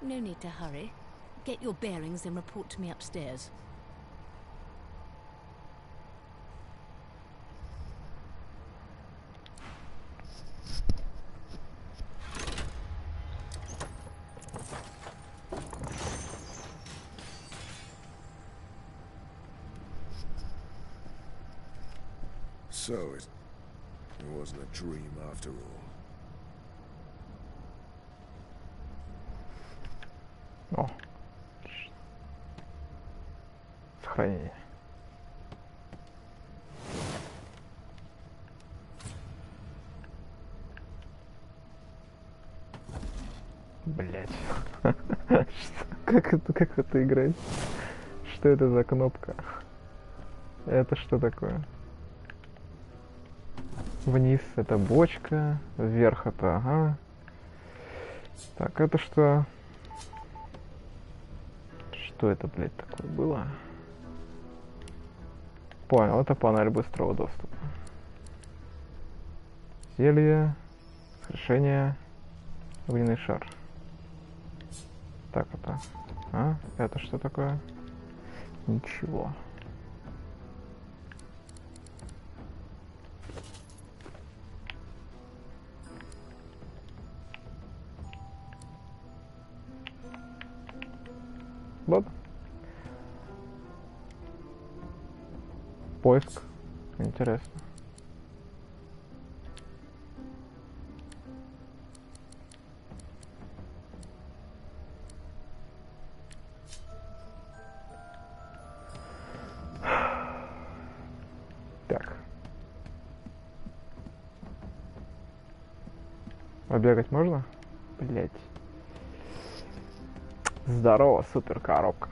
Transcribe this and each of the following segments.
No need to hurry. Get your bearings and report to me upstairs. So it wasn't a dream after all. О. Сохранение. Блять. Как это играть? Что это за кнопка? Это что такое? Вниз это бочка, вверх это ага. Так, это что? Что это, блядь, такое было? Понял, это панель быстрого доступа. Зелье, решение, огненный шар. Так, это... А? Это что такое? Ничего. Ладно. Поиск. Интересно. Так. Побегать можно? Блять. Здорово, супер коробка.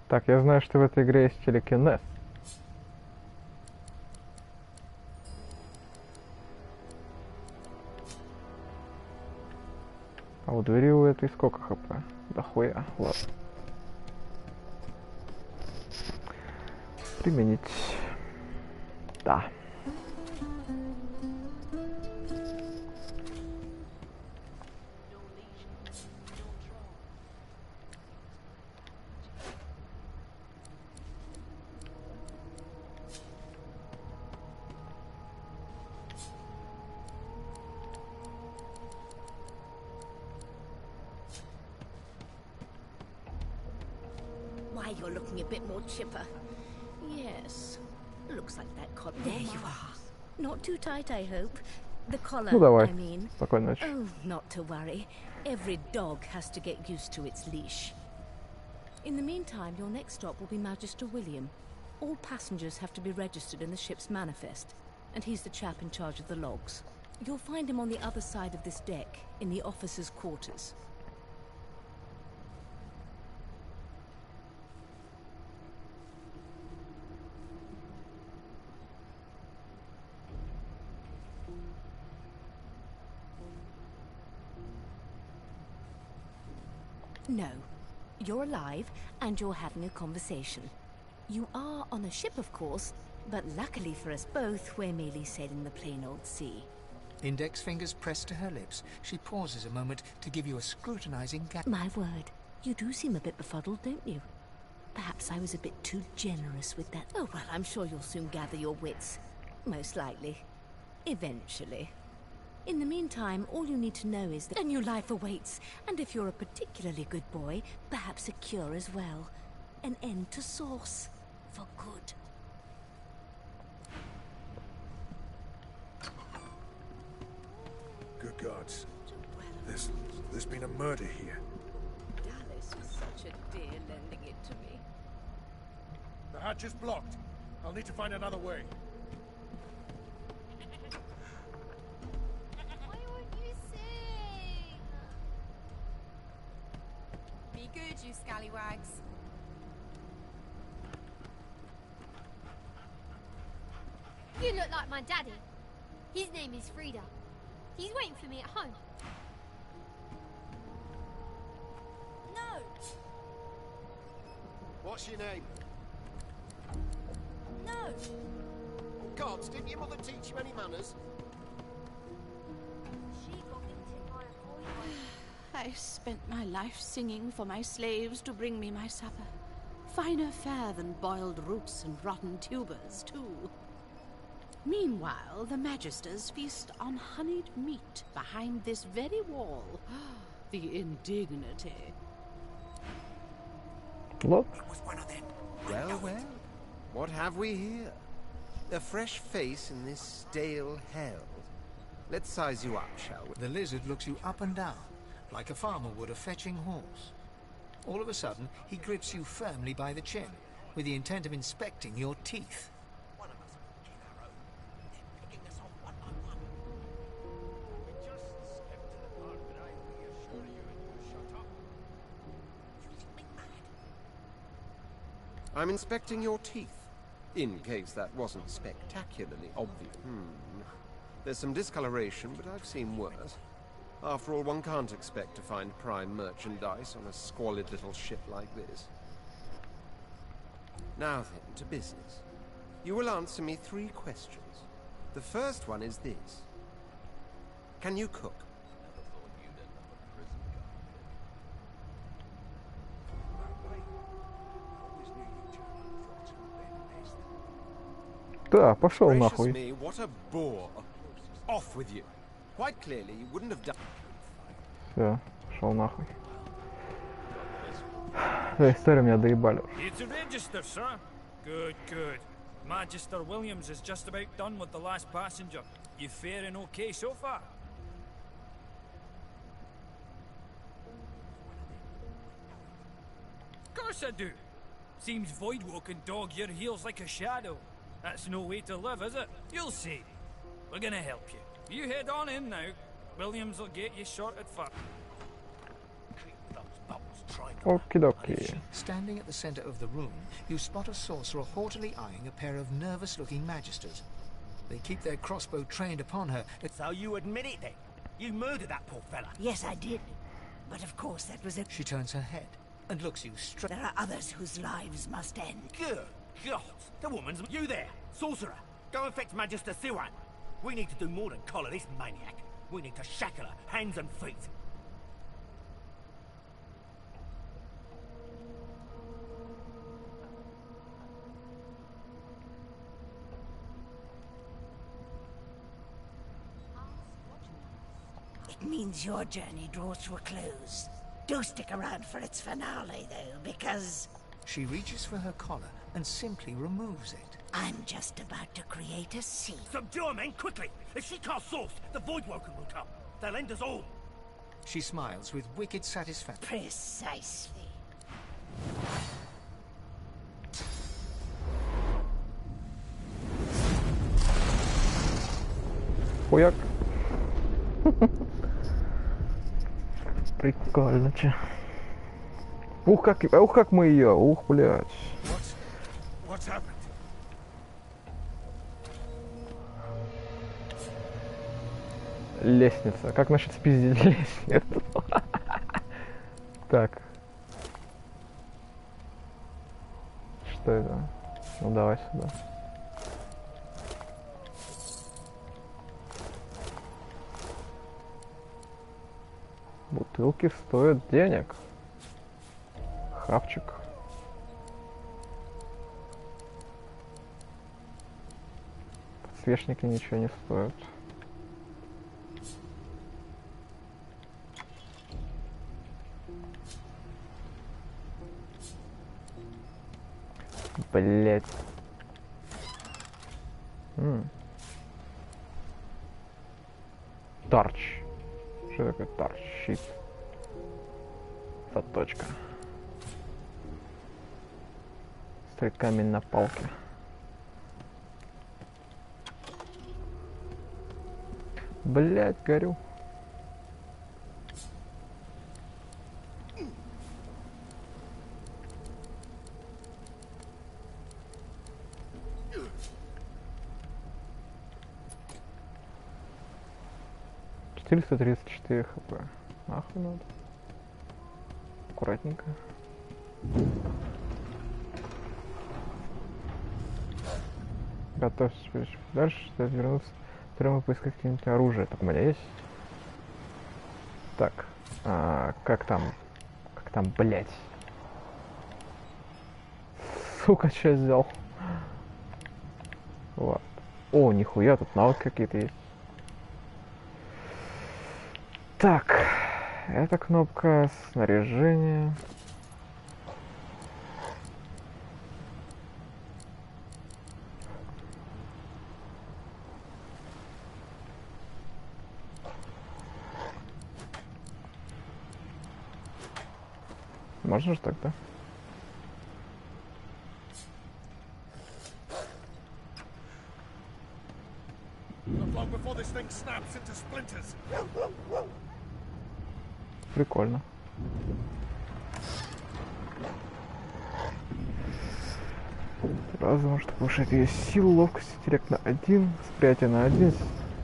Так, я знаю, что в этой игре есть телекинез. А у двери у этой сколько хп? Да хуя, ладно. Применить. Да. Why, you're looking a bit more chipper. Yes. Looks like that collar. There you are. Not too tight, I hope. The collar, Ну давай. I mean. Спокойной ночи. Oh, not to worry. Every dog has to get used to its leash. In the meantime, your next stop will be Magister William. All passengers have to be registered in the ship's manifest, and he's the chap in charge of the logs. You'll find him on the other side of this deck, in the officers' quarters. No. You're alive, and you're having a conversation. You are on a ship, of course, but luckily for us both, we're merely sailing the plain old sea. Index fingers pressed to her lips, she pauses a moment to give you a scrutinizing My word, you do seem a bit befuddled, don't you? Perhaps I was a bit too generous with that. Oh, well, I'm sure you'll soon gather your wits. Most likely. Eventually. In the meantime, all you need to know is that a new life awaits, and if you're a particularly good boy, perhaps a cure as well. An end to Sauce. For good. Good gods. There's been a murder here. Alice was such a dear lending it to me. The hatch is blocked. I'll need to find another way. Why won't you sing? Be good, you scallywags. You look like my daddy. His name is Frida. He's waiting for me at home. No! What's your name? No! chance. Didn't your mother teach you any manners? I spent my life singing for my slaves to bring me my supper. Finer fare than boiled roots and rotten tubers, too. Meanwhile, the Magisters feast on honeyed meat behind this very wall. The indignity. What? Well, well. What have we here? A fresh face in this stale hell. Let's size you up, shall we? The lizard looks you up and down, like a farmer would a fetching horse. All of a sudden, he grips you firmly by the chin, with the intent of inspecting your teeth. I'm inspecting your teeth, in case that wasn't spectacularly obvious. There's some discoloration, but I've seen worse. After all, one can't expect to find prime merchandise on a squalid little ship like this. Now then, to business. You will answer me 3 questions. The first one is this. Can you cook? Да, пошел Gracious нахуй. me, what a bore. Off with you. Quite clearly, you wouldn't have done... Все, пошел нахуй. Да, история меня доебали. It's a register, sir. Good, good. Magister Williams is just about done with the last passenger. You faring okay so far? Of course I do. Seems void-walking dog your heels like a shadow. That's no way to live, is it? You'll see. We're gonna help you. You head on in now. Williams will get you sorted for... Okie dokie. Standing at the center of the room, you spot a sorcerer haughtily eyeing a pair of nervous-looking magisters. They keep their crossbow trained upon her. So you admit it then? You murdered that poor fella? Yes, I did. But of course that was a... She turns her head and looks you straight... There are others whose lives must end. Good God! The woman's... You there, sorcerer! Go and fetch Magister Siwan. We need to do more than collar this maniac. We need to shackle her, hands and feet. It means your journey draws to a close. Do stick around for its finale, though, because... She reaches for her collar and simply removes it. I'm just about to create a scene. Subdue her, men, quickly! If she can't source, the Voidwoken will come. They'll end us all. She smiles with wicked satisfaction. Precisely. Хуяк. Прикольно, че. Ух, как мы ее, ух, блядь. What's happened? Лестница. Как насчет спиздить лестницу? Так. Что это? Ну давай сюда. Бутылки стоят денег. Хавчик. Подсвечники ничего не стоят. Блять. Торч. Что такое торч? Щит. Заточка. Стоит камень на палке. Блять, горю. $434 хп. Нахуй надо. Аккуратненько. Готовься дальше, стоит вернуться. Прямо поискать какие-нибудь оружие. Так, у меня есть? Так, как там? Как там, блять? Сука, что взял? Вот. О, нихуя, тут навыки какие-то есть. Так, эта кнопка снаряжение. Можно же так, да? Прикольно. Разум, что повышает ее силу, ловкость, интеллект на 1, восприятие на 1,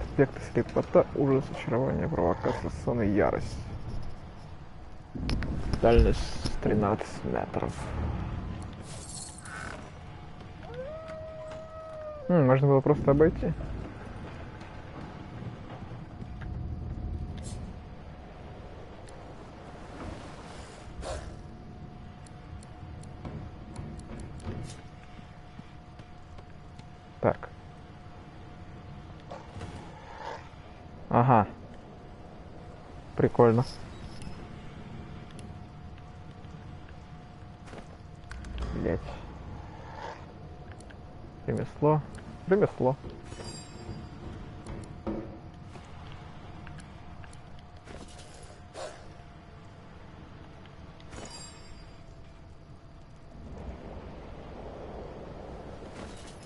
аспекты слепота, ужас, очарование, провокация, сон и ярость. Дальность 13 метров. Можно было просто обойти. Так. Ага. Прикольно. Блять. Ремесло. Ремесло.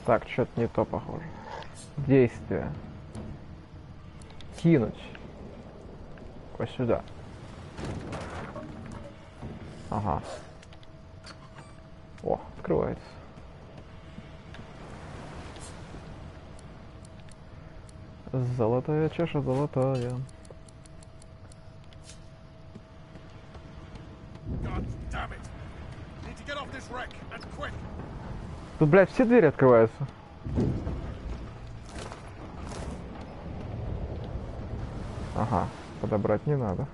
Так, что-то не то похоже. Действие. Кинуть. Вот сюда. Ага. О, открывается. Золотая чаша, золотая. Тут, блядь, все двери открываются. Ага, подобрать не надо.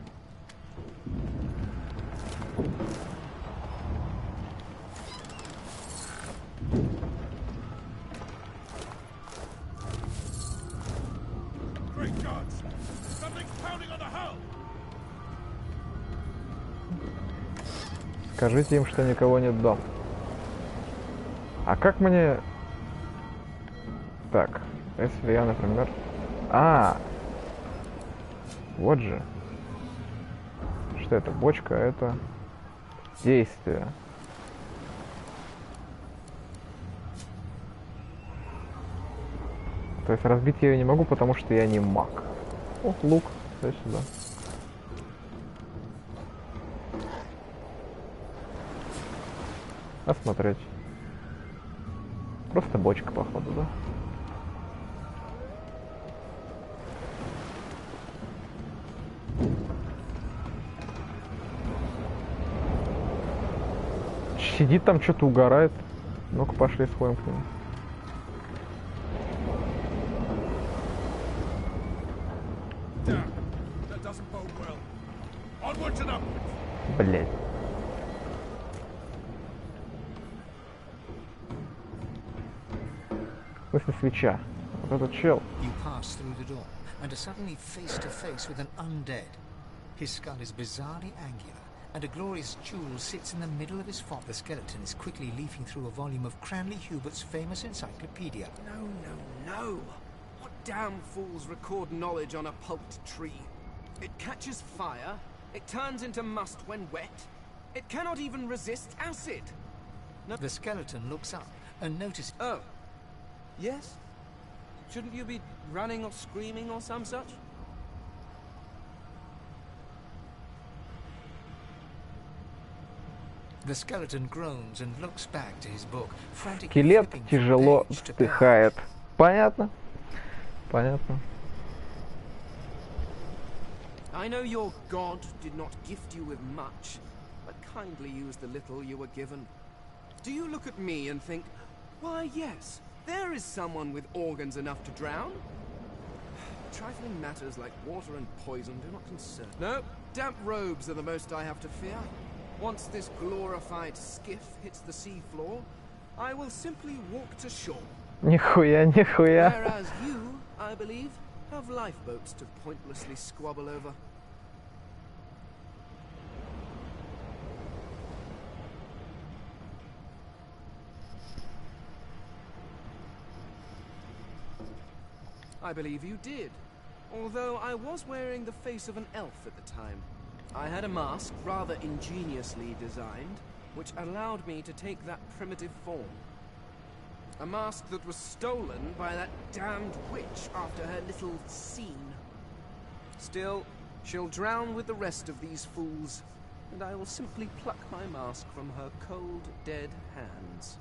Скажите им, что никого нет дома. А как мне... Так, если я, например... Вот же. Что это? Бочка, это... Действие. То есть разбить я ее не могу, потому что я не маг. О, лук. Дай сюда. Осмотреть. Просто бочка, походу, да? Сидит там, что-то угорает. Ну-ка, пошли сходим к нему. Блять. В смысле свеча? Вот этот чел. You pass through the door and are suddenly face to face with an undead. His skull is bizarrely angular, and a glorious jewel sits in the middle of his fob. The skeleton is quickly leafing through a volume of Cranley Hubert's famous encyclopedia. No. What damn fools record knowledge on a pulped tree? It catches fire, it turns into must when wet, it cannot even resist acid. No. The skeleton looks up and notices... Oh. Yes? Shouldn't you be running or screaming or some such? The skeleton groans and looks back to his book, frantically Скелет flipping from тяжело page to page. вздыхает. Понятно? Понятно. I know your god did not gift you with much, but kindly use the little you were given. Do you look at me and think, why yes, There is someone with organs enough to drown. Trifling matters like water and poison do not concern. No, damp robes are the most I have to fear. Once this glorified skiff hits the sea floor, I will simply walk to shore. Нихуя, нихуя. Whereas you, I believe, have lifeboats to pointlessly squabble over. I believe you did, although I was wearing the face of an elf at the time. I had a mask, rather ingeniously designed, which allowed me to take that primitive form. A mask that was stolen by that damned witch after her little scene. Still, she'll drown with the rest of these fools, and I will simply pluck my mask from her cold, dead hands.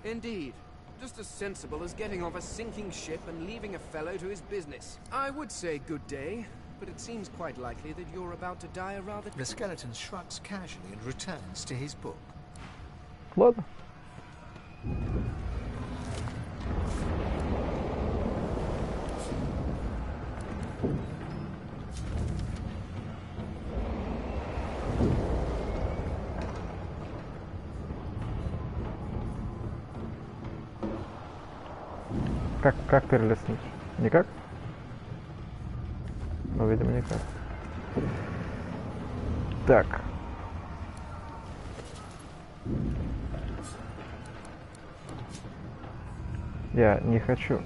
Indeed. Just as sensible as getting off a sinking ship and leaving a fellow to his business. I would say good day, but it seems quite likely that you're about to die a rather... The skeleton shrugs casually and returns to his book. Ладно. Как перелистнуть? Никак? Ну, видимо, никак. Так. Я не хочу.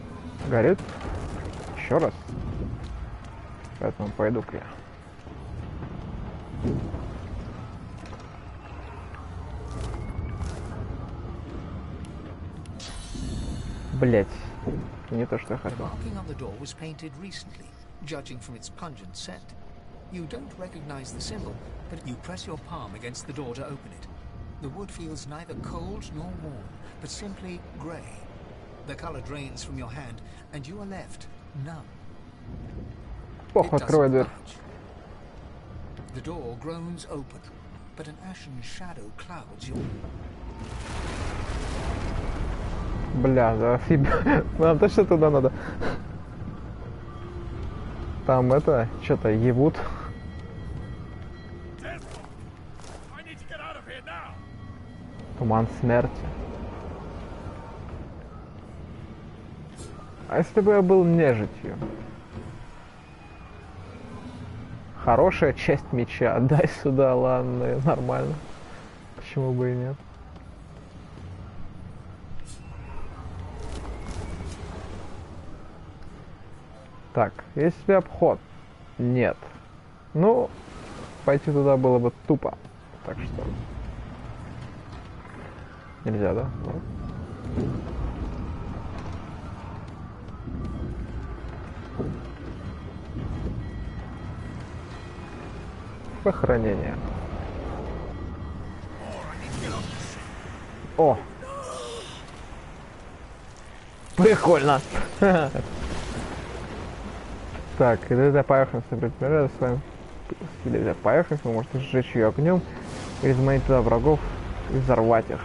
Горит? Еще раз. Поэтому пойду-ка я. Блять. Не то, что я хотел. The marking on the door was painted recently, judging from its pungent scent. You don't recognize the symbol, but you press your palm against the door to open it. The wood feels neither cold nor warm, but simply grey. The color drains from your hand, and you are left numb. Ох, открывай дверь. The door groans open, but an ashen shadow clouds your... Бля, зафига. Нам точно туда надо. Там это, что-то ебут. Туман смерти. А если бы я был нежитью? Хорошая часть меча. Дай сюда, ладно, нормально. Почему бы и нет? Так, есть ли обход? Нет. Ну, пойти туда было бы тупо. Так что... Нельзя, да? Похоронение. О! Прикольно! Так, когда поверхность предполагает с вами или поверхность, вы можете сжечь ее огнем или заманить туда врагов и взорвать их.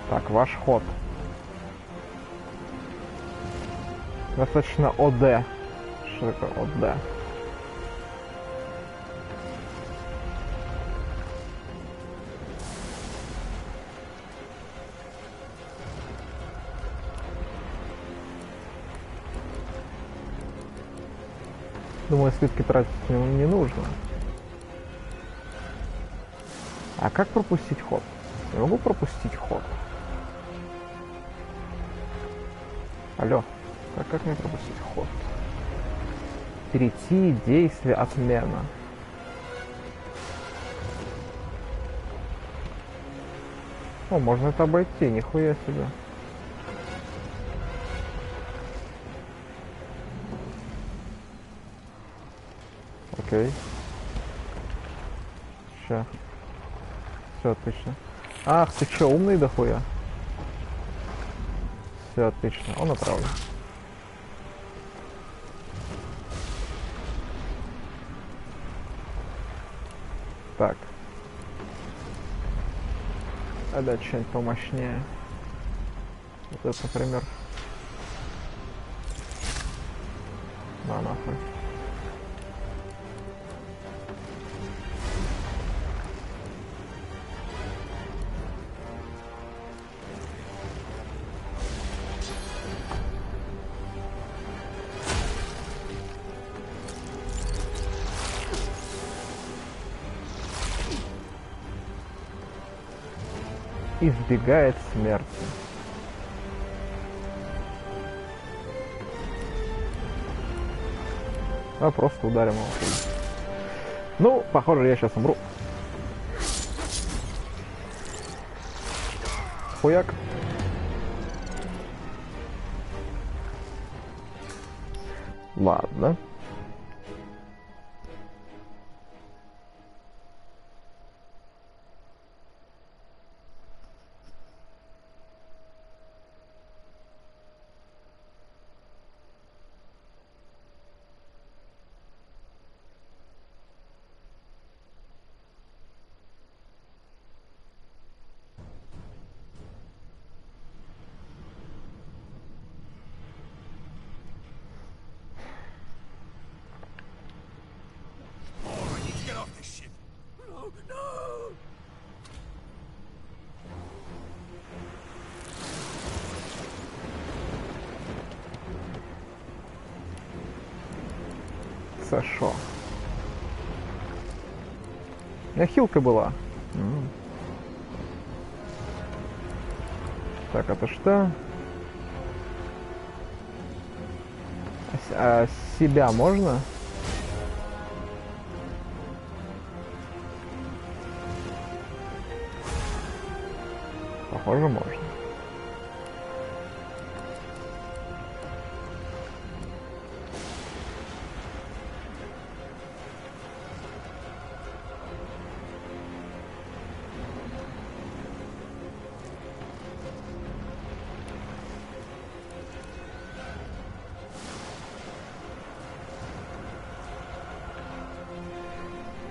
Так, ваш ход. Достаточно ОД. Что такое ОД? Думаю, слитки тратить не нужно. А как пропустить ход? Я могу пропустить ход? Алло, как мне пропустить ход? Перейти, действие, отмена. О, можно это обойти, нихуя себе. Окей. Ща. Все отлично. Ах, ты чё, умный дохуя? Все отлично, он отравлен. Так. А да, что-нибудь помощнее. Вот это, например. На нахуй. Избегает смерти. А просто ударим его. Ну, похоже, я сейчас умру. Хуяк. Ладно. Сашо. У меня хилка была. Так, это что? А себя можно? Похоже, можно.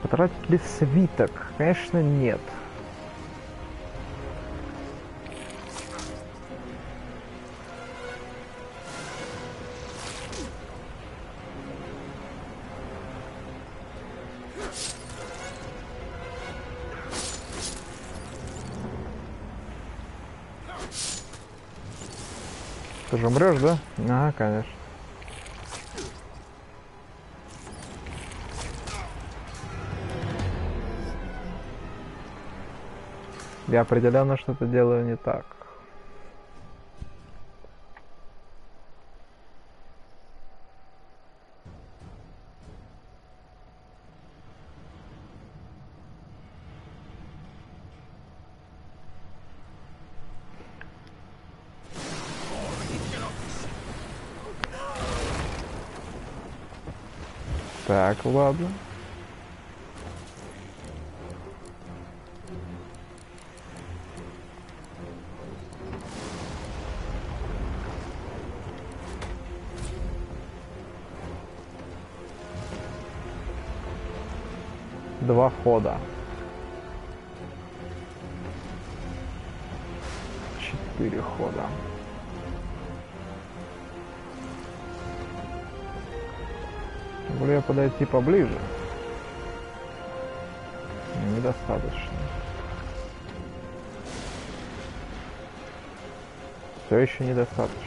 Потратить ли свиток? Конечно, нет. Ты же умрешь, да? Ага, конечно. Я определенно что-то делаю не так. Так, ладно. Два хода. 4 хода. Могу ли я подойти поближе? Недостаточно. Все еще недостаточно.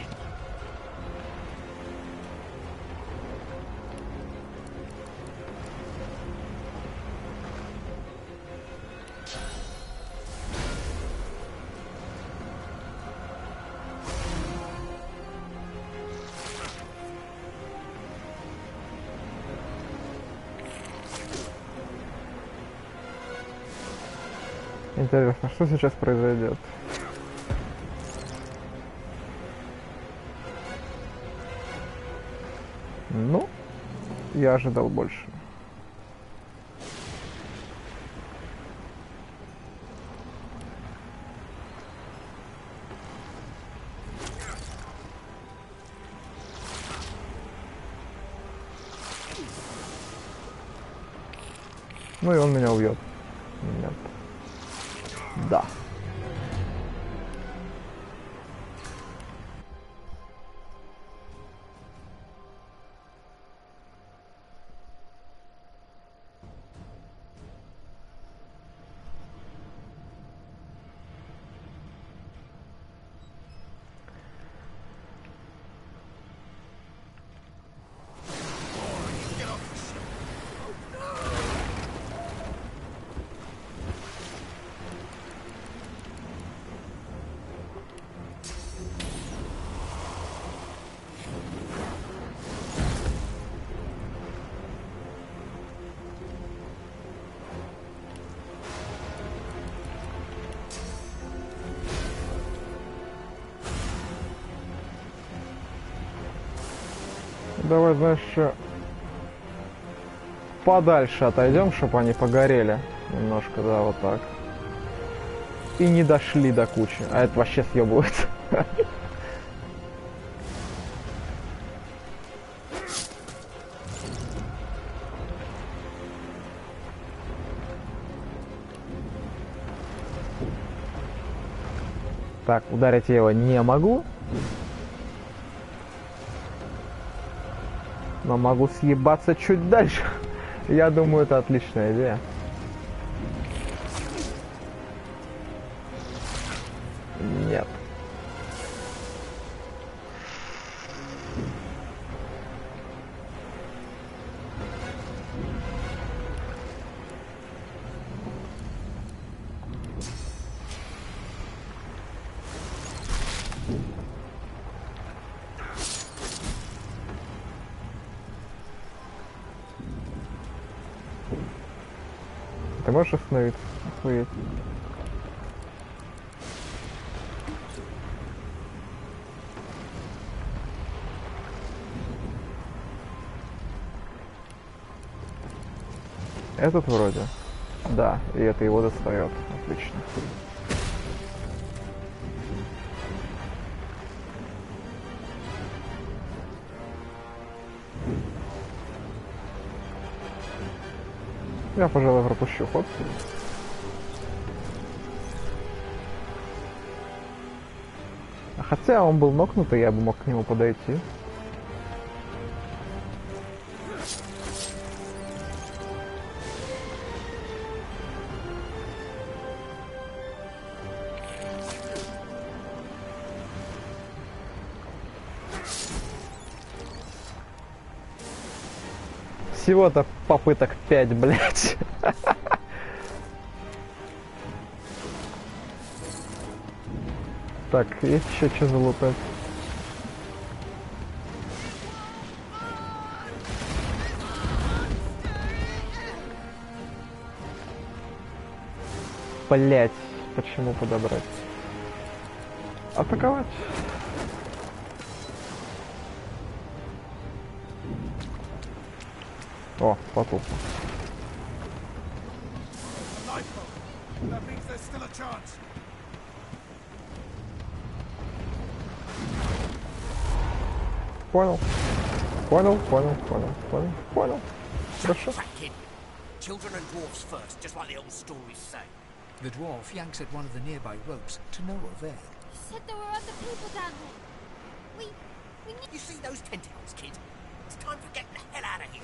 Интересно, что сейчас произойдет? Ну, я ожидал больше. Ну и он меня убьет. Нет. Да. Давай, знаешь, что, подальше отойдем, чтобы они погорели немножко, да, вот так. И не дошли до кучи. А это вообще съебывается. Так, ударить я его не могу. Но могу съебаться чуть дальше. Я думаю, это отличная идея. Нет. Ты можешь остановиться? Охуеть. Этот вроде. Да, и это его достает. Отлично. Я, пожалуй, пропущу ход. Хотя он был нокнутый, я бы мог к нему подойти. Всего-то попыток 5, блядь. Так, есть еще что залутать? Блять, почему подобрать? Атаковать? О, потух. Понял. Понял. Хорошо. Children and dwarfs first, just like the old stories say. The dwarf yanks at one of the nearby ropes to no avail. You said there were other people down there. We need... You see those tentacles, kid? It's time for getting the hell out of here.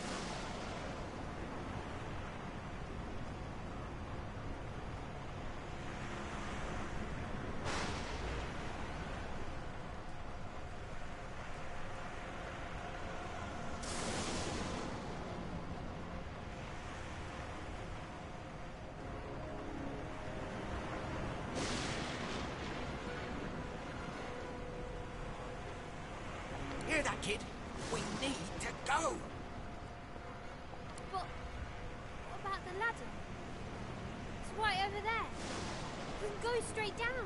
Hear that, kid? We need to go. But what about the ladder? It's right over there. We can go straight down.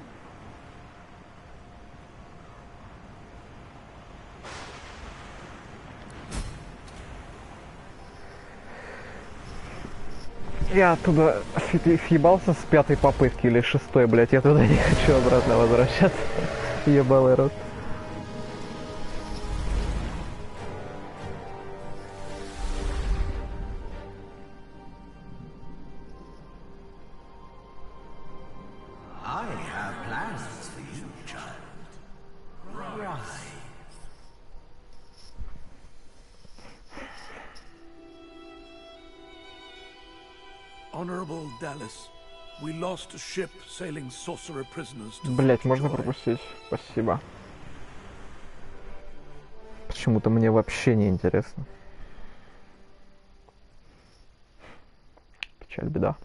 Я оттуда съебался с 5-й попытки или 6-й, блядь. Я туда не хочу обратно возвращаться. Ебалый рот. prize. Honorable Dallas, we lost a ship sailing sorcerer prisoners to Блять, можно пропустить? Спасибо. Почему-то мне вообще не интересно. Печаль, беда.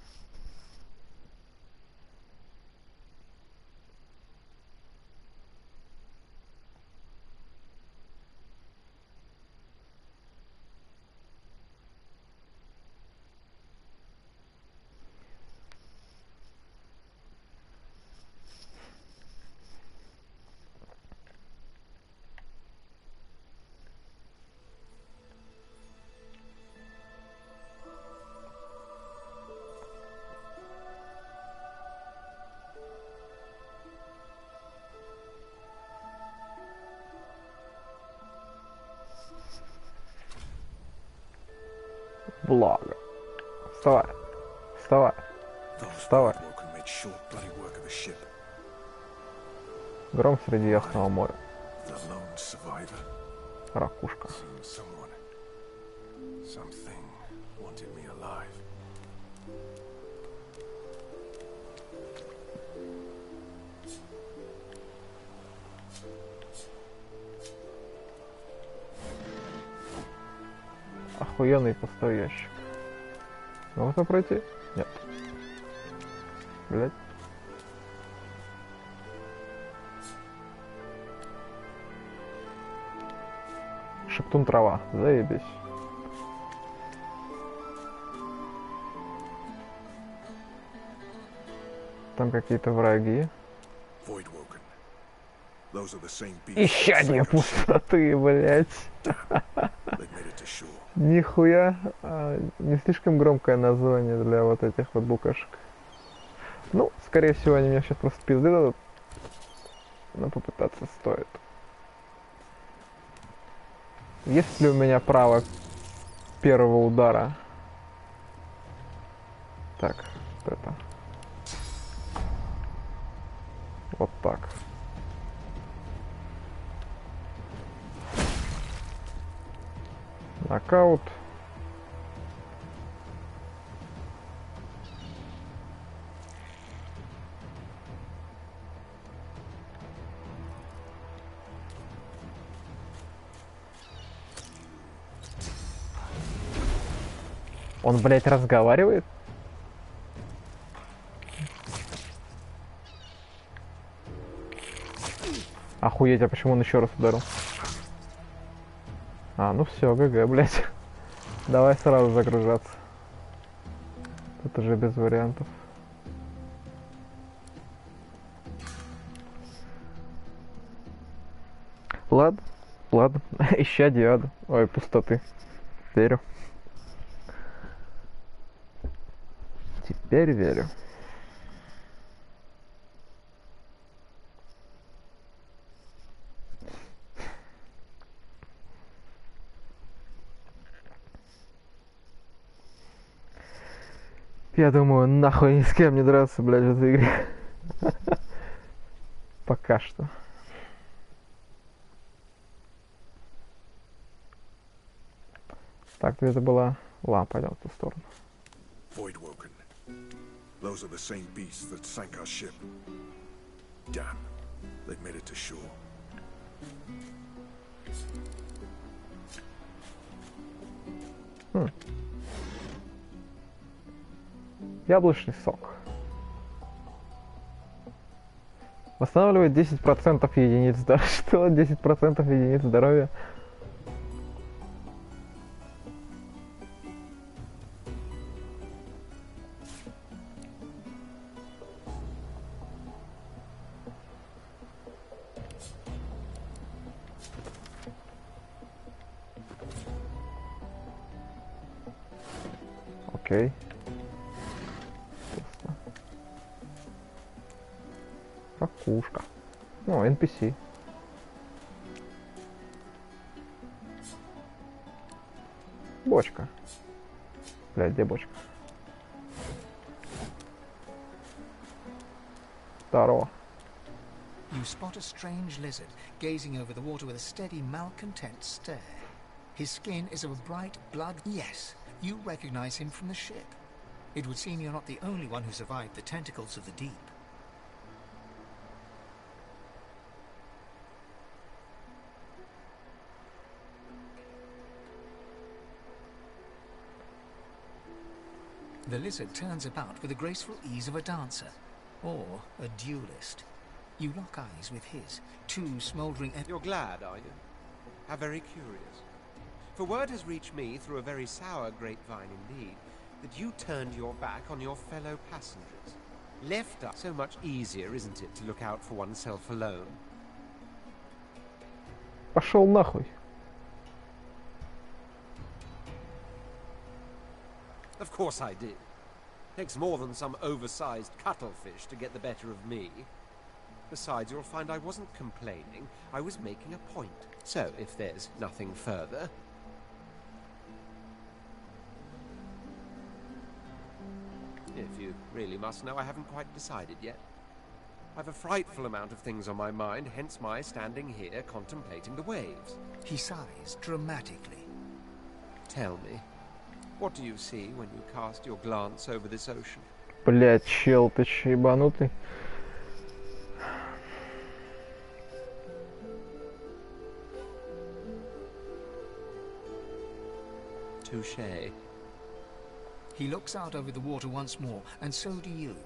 Благо. Вставай. Вставай. Вставай. Гром среди ясного моря. Ракушка. Охуенный пустой ящик. Можно пройти? Нет. Блять. Шептун трава. Заебись. Там какие-то враги. Исчадие пустоты, блять. Нихуя, не слишком громкое название для вот этих вот букашек. Ну, скорее всего, они меня сейчас просто пизды дадут. Но попытаться стоит. Есть ли у меня право первого удара? Так, вот это. Вот так. Нокаут. Он, блядь, разговаривает? Охуеть, а почему он еще раз ударил? А, ну все, ГГ, блядь. Давай сразу загружаться. Тут уже без вариантов. Ладно, ладно. Исчадие ада. Ой, пустоты. Верю. Теперь верю. Я думаю, нахуй ни с кем не драться, блядь, в этой игре. Пока что. Так, это была лампа, пойдем в ту сторону. Those are the same beasts that sank our ship. Damn, they've made it to shore. Яблочный сок. Восстанавливает 10% единиц здоровья. Что? 10% единиц здоровья? Окей. Ракушка. О, NPC. Бочка. Блядь, где бочка? Здорово. You spot a strange lizard gazing over the water with a steady, malcontent stare. His skin is of a bright blood. Yes, you recognize him from the ship. It would seem you're not the only one who survived the tentacles of the deep. The lizard turns about with the graceful ease of a dancer, or a duelist. You lock eyes with his, two smouldering... You're glad, are you? How very curious. For word has reached me through a very sour grapevine indeed, that you turned your back on your fellow passengers. Left us. So much easier, isn't it, to look out for oneself alone? Пошел нахуй. Of course I did. Takes more than some oversized cuttlefish to get the better of me. Besides, you'll find I wasn't complaining. I was making a point. So, if there's nothing further... If you really must know, I haven't quite decided yet. I've a frightful amount of things on my mind, hence my standing here contemplating the waves. He sighs dramatically. Tell me, what do you see when you cast your glance over this ocean? Блять, чел, ты че ебанутый? Touché. He looks out over the water once more, and so do you.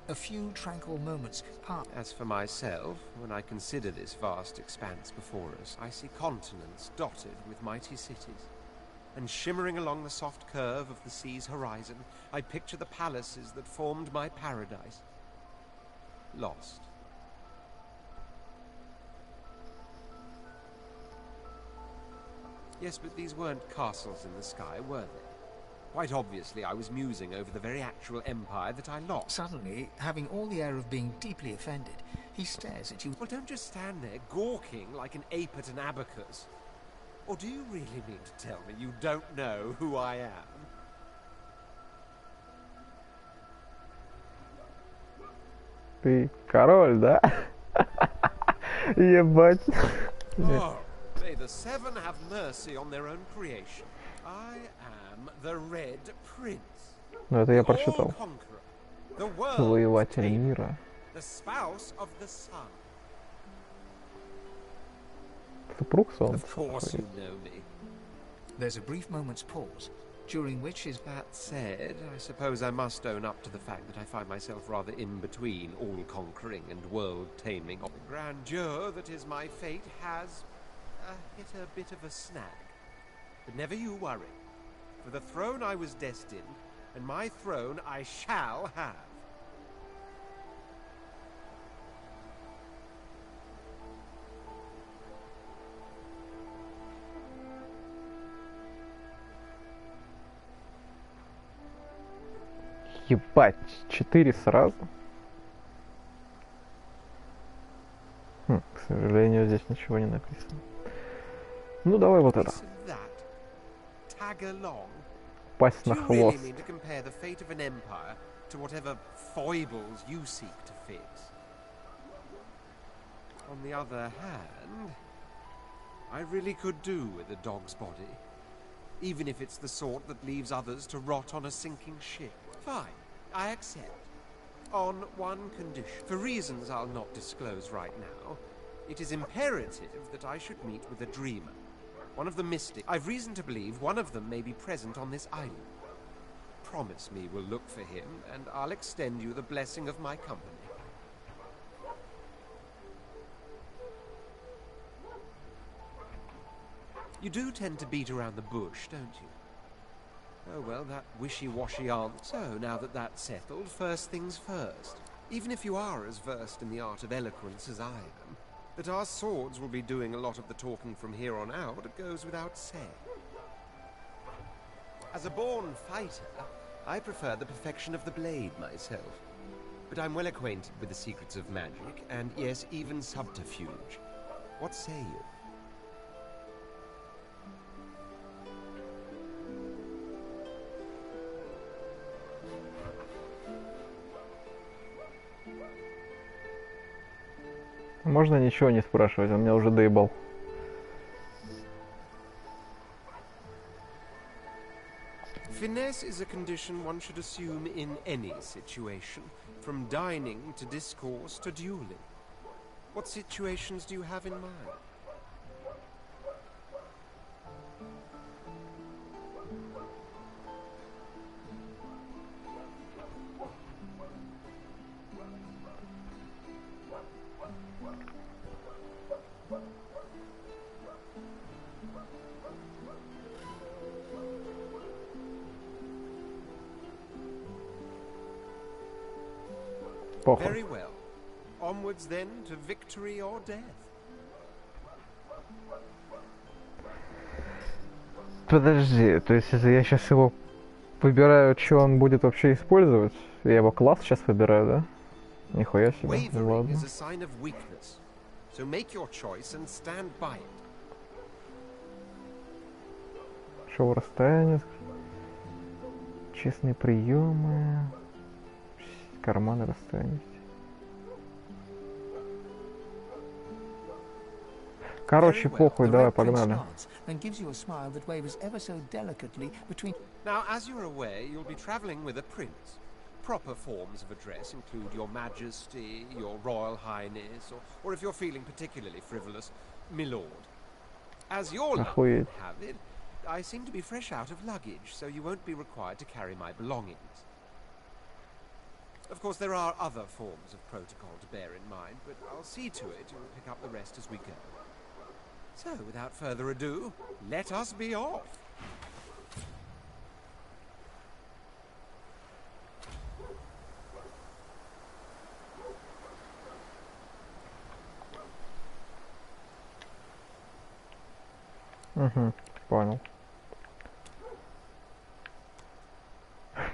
A few tranquil moments pass. As for myself, when I consider this vast expanse before us, I see continents dotted with mighty cities. And shimmering along the soft curve of the sea's horizon, I picture the palaces that formed my paradise. Lost. Yes, but these weren't castles in the sky, were they? Quite obviously, I was musing over the very actual empire that I lost. Suddenly, having all the air of being deeply offended, he stares at you. Well, don't just stand there gawking like an ape at an abacus. Or do you really mean to tell me you don't know who I am? Ты король, да? Ебать. Oh, may the seven have mercy on their own creation. I am the Red Prince. Ну это я прочитал. The world Завоеватель мира. The spouse of the sun. Супруг солнца. Of course you know me. There's a brief moment's pause, during which his... That said, I suppose I must own up to the fact that I find myself rather in between all-conquering and world-taming. The grandeur that is my fate has hit a bit of a snag. But never you worry. For the throne I was destined, and my throne I shall have. Ебать, 4 сразу? К сожалению, здесь ничего не написано. Ну, давай вот это. Пасть на хвост. To compare the fate of an empire to whatever foibles you seek to fix. On the other hand, I really could do with a dog's body, even if it's the sort that leaves others to rot on a sinking ship. Fine, I accept. On one condition. For reasons I'll not disclose right now, it is imperative that I should meet with a dreamer. One of the mystics. I've reason to believe one of them may be present on this island. Promise me we'll look for him, and I'll extend you the blessing of my company. You do tend to beat around the bush, don't you? Oh well, that wishy-washy answer. So, now that that's settled, first things first. Even if you are as versed in the art of eloquence as I am, that our swords will be doing a lot of the talking from here on out, it goes without saying. As a born fighter, I prefer the perfection of the blade myself. But I'm well acquainted with the secrets of magic, and yes, even subterfuge. What say you? Можно ничего не спрашивать, он меня уже доебал. Finesse is a condition one should assume in any situation, from dining to discourse to dueling. What situations do you have in mind? Very well. Onwards then to victory or death. Подожди, то есть если я сейчас его выбираю, что он будет вообще использовать, я его класс сейчас выбираю, да? Нихуя себе. Wavering Ладно. is a sign of weakness, so make your choice and stand by it. Шоу расстояние. Честные приемы. Карманы расстояния. Короче, похуй, давай, погнали. Now, as you're aware, you'll be traveling with a prince. Proper forms of address include Your Majesty, Your Royal Highness, or if you're feeling particularly frivolous, Milord. As your luck would have it, I seem to be fresh out of luggage, so you won't be required to carry my belongings. Of course, there are other forms of protocol to bear in mind, but I'll see to it you'll pick up the rest as we go. So, without further ado, let us be off. Угу, понял.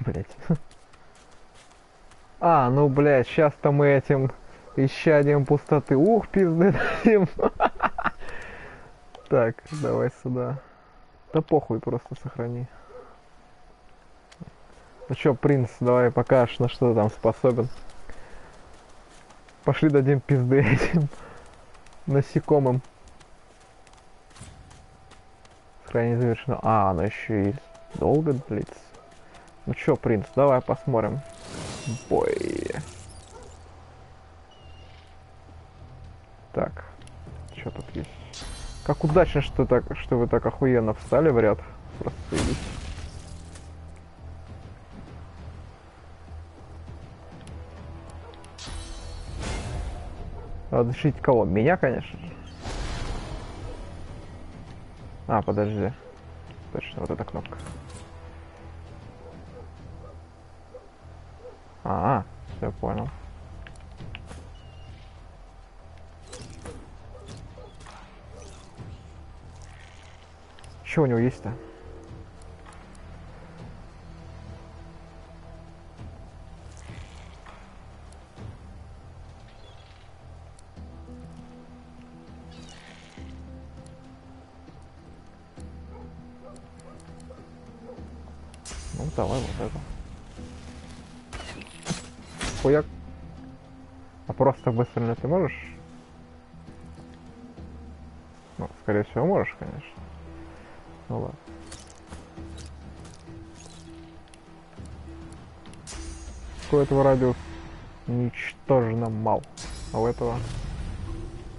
Блять. А, ну, блядь, сейчас-то мы этим исчадием пустоты. Ух, пизды дадим. Так, давай сюда. Да похуй, просто сохрани. Ну чё, принц, давай покажешь, на что ты там способен. Пошли дадим пизды этим насекомым. Сохранение завершено. А, оно еще и долго длится. Ну чё, принц, давай посмотрим. Бой. Так, что тут есть? Как удачно, что вы так охуенно встали в ряд. Просто идите. Разрешить кого? Меня, конечно же. А, подожди. Точно, вот эта кнопка. Все понял. Что у него есть-то? Ну, давай вот это. Хуяк. А просто выстрелить ты можешь? Ну, скорее всего, можешь, конечно. Ну ладно. У этого радиус ничтожно мал. А у этого...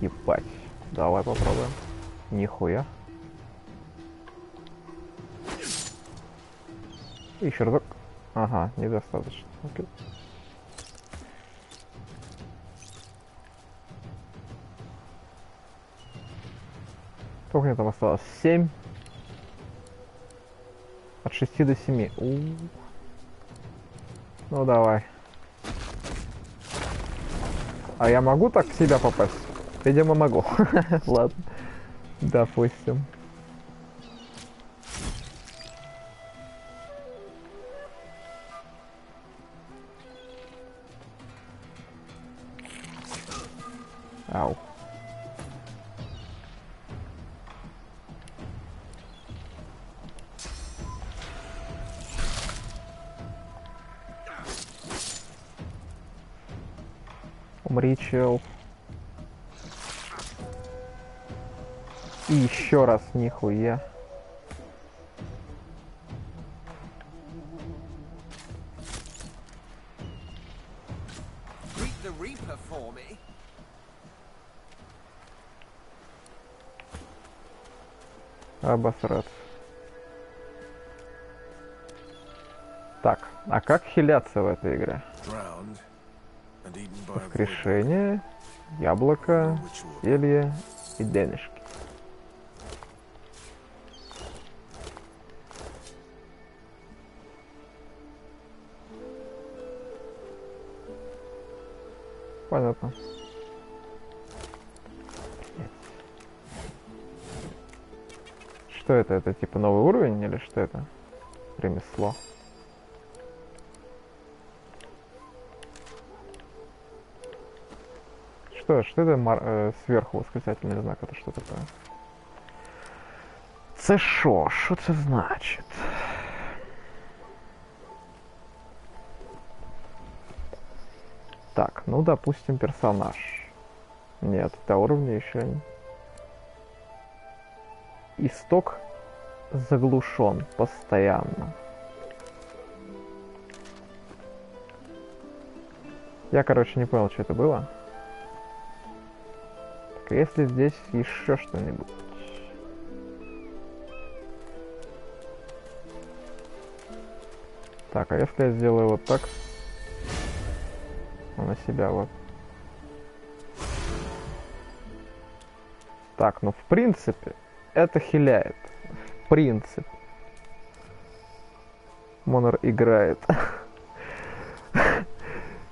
Ебать. Давай попробуем. Нихуя. Еще разок. Ага, недостаточно. Окей. Сколько мне там осталось? 7. От 6 до 7. Ну давай. А я могу так в себя попасть? Видимо, могу. Ладно. Допустим. Ау. Умри, чел. И еще раз, нихуя. Greet the Reaper for me. Обосраться. Так, а как хиляться в этой игре? Drowned and eaten by a void. Воскрешение, яблоко, зелье и денежки. Понятно. Что это? Это типа новый уровень или что это? Ремесло. Что это сверху восклицательный знак? Это что такое? Це шо? Що це значит? Так, ну допустим персонаж. Нет, до уровня еще не. Исток заглушен постоянно. Я, короче, не понял, что это было. Так, если здесь еще что-нибудь. Так, а если я сделаю вот так? На себя вот. Так, ну в принципе, это хиляет. В принципе. Монор играет.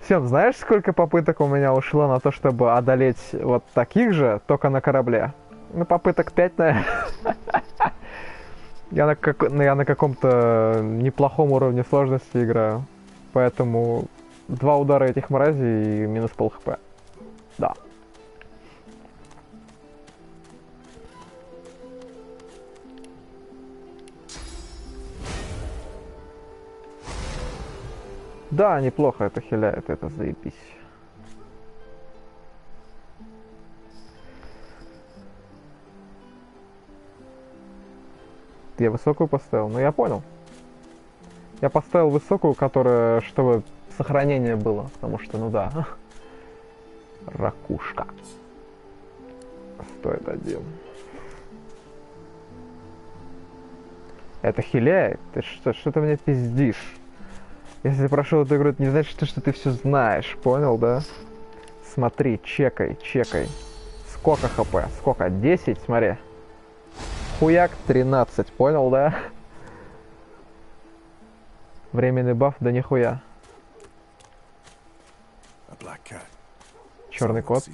Всем, знаешь, сколько попыток у меня ушло на то, чтобы одолеть вот таких же, только на корабле? Ну, попыток 5, наверное. Я на каком-то неплохом уровне сложности играю. Поэтому 2 удара этих мразей и минус пол хп. Да. Да, неплохо это хиляет, это заебись. Я высокую поставил, ну я понял. Я поставил высокую, которая, чтобы сохранение было, потому что, ну да. Ракушка. Стоит 1. Это хиляет? Ты что ты мне пиздишь? Если ты прошел эту игру, это не значит, что ты все знаешь, понял, да? Смотри, чекай. Сколько хп? Сколько? 10? Смотри. Хуяк 13, понял, да? Временный баф, да нихуя. Черный кот.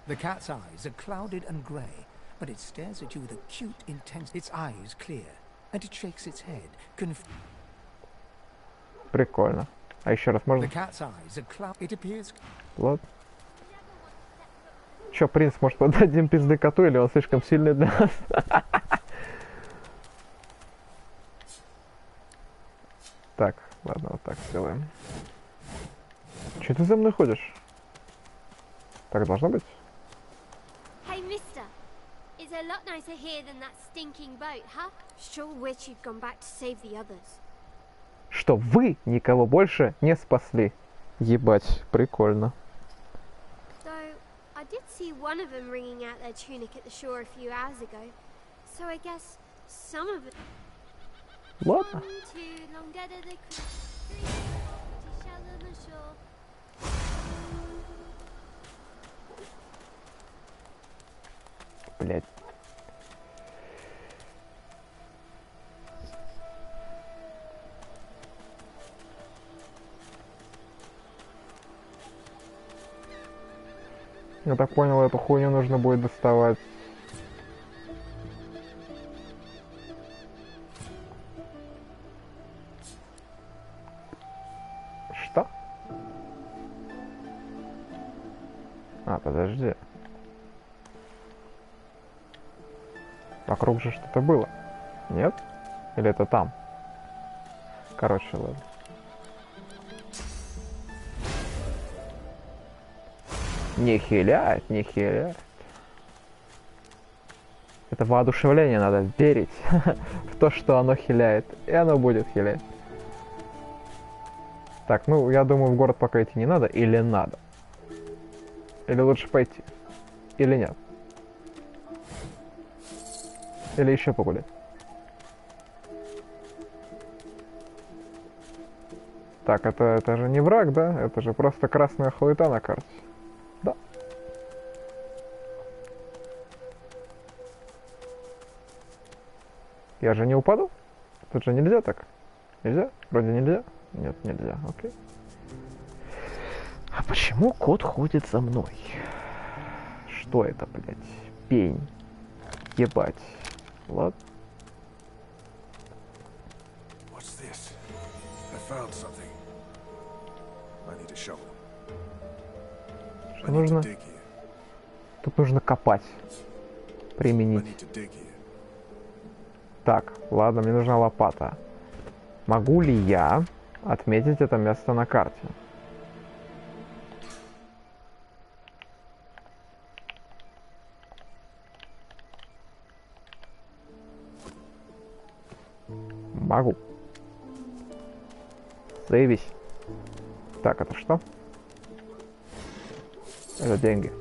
The cat's eyes are clouded and grey, but it stares at you with acute intense. Its eyes clear, and it shakes its head. Прикольно. А еще раз можно? The cat's eyes are it appears. Ладно. Че, принц, может, подадим пизды коту, или он слишком сильный для нас? Так, ладно, вот так сделаем. Че ты за мной ходишь? Так должно быть? Hey, mister. It's a lot nicer here than that stinking boat, huh? Sure wish you'd gone back to save the others. Что вы никого больше не спасли. Ебать, прикольно. Though, I did see one of them wringing out their tunic at the shore a few hours ago. So I guess some of it... Ладно. Блять. Я так понял, эту хуйню нужно будет доставать. Что? А, подожди. Вокруг же что-то было. Нет? Или это там? Короче, ладно. Не хиляет, не хиляет. Это воодушевление, надо верить в то, что оно хиляет. И оно будет хилять. Так, ну, я думаю, в город пока идти не надо. Или надо? Или лучше пойти? Или нет? Или еще погулять? Так, это же не враг, да? Это же просто красная хуета на карте. Да. Я же не упаду? Тут же нельзя так. Нельзя? Вроде нельзя. Нет, нельзя. Окей. А почему кот ходит за мной? Что это, блядь? Пень. Ебать. Ладно. What's this? I found something. I need a shovel. Что нужно? Тут нужно копать. Применить. Так, ладно, мне нужна лопата. Могу ли я отметить это место на карте? Могу. Заебись. Так, это что? Это деньги.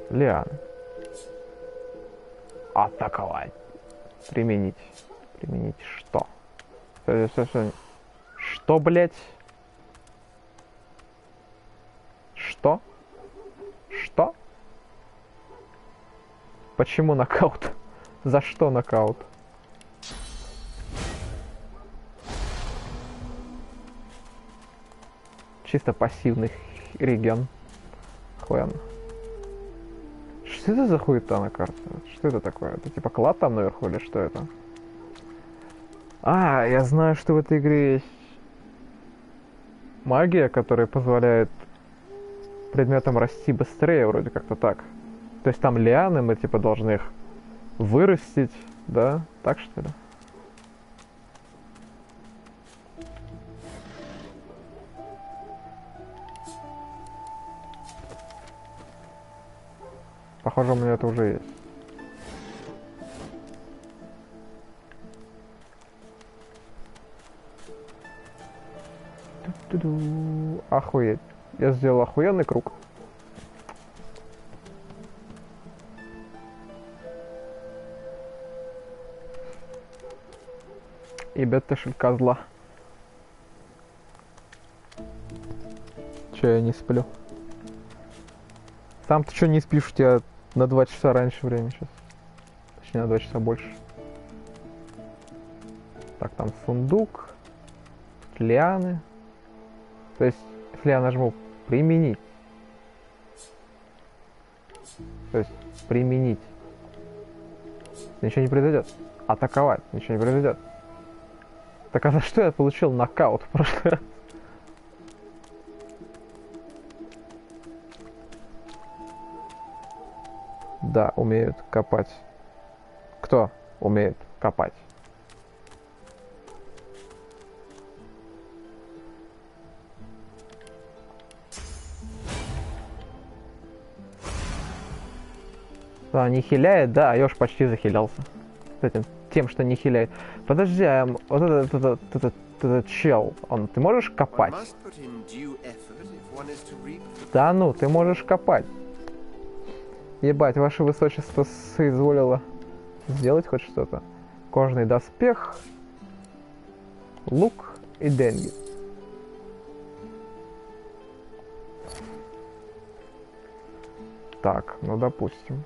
Лиан. Атаковать. Применить. Применить что? Все. Что, блять? Что? Что? Почему нокаут? За что нокаут? Чисто пассивный реген. Хуян. Что это за хуета на карте? Что это такое? Это типа клад там наверху или что это? А, я знаю, что в этой игре есть магия, которая позволяет предметам расти быстрее, вроде как-то так. То есть там лианы, мы типа должны их вырастить, да? Так что ли? Похоже, у меня это уже есть. Ту-ду-ду. Охуеть. Я сделал охуенный круг. Ебет ты шель козла. Че, я не сплю? Сам ты что не спишь? У тебя на 2 часа раньше время сейчас. Точнее, на 2 часа больше. Так, там сундук. Тут лианы. То есть, если я нажму применить. То есть, применить. Ничего не произойдет. Атаковать. Ничего не произойдет. Так а за что я получил нокаут в прошлый раз? Да, умеют копать. Кто умеет копать? Да, не хиляет, да, а Ёж почти захилялся. С этим, тем, что не хиляет. Подожди, а вот этот чел, ты можешь копать? Да ну, ты можешь копать. Ебать, ваше высочество соизволило сделать хоть что-то. Кожаный доспех, лук и деньги. Так, ну допустим.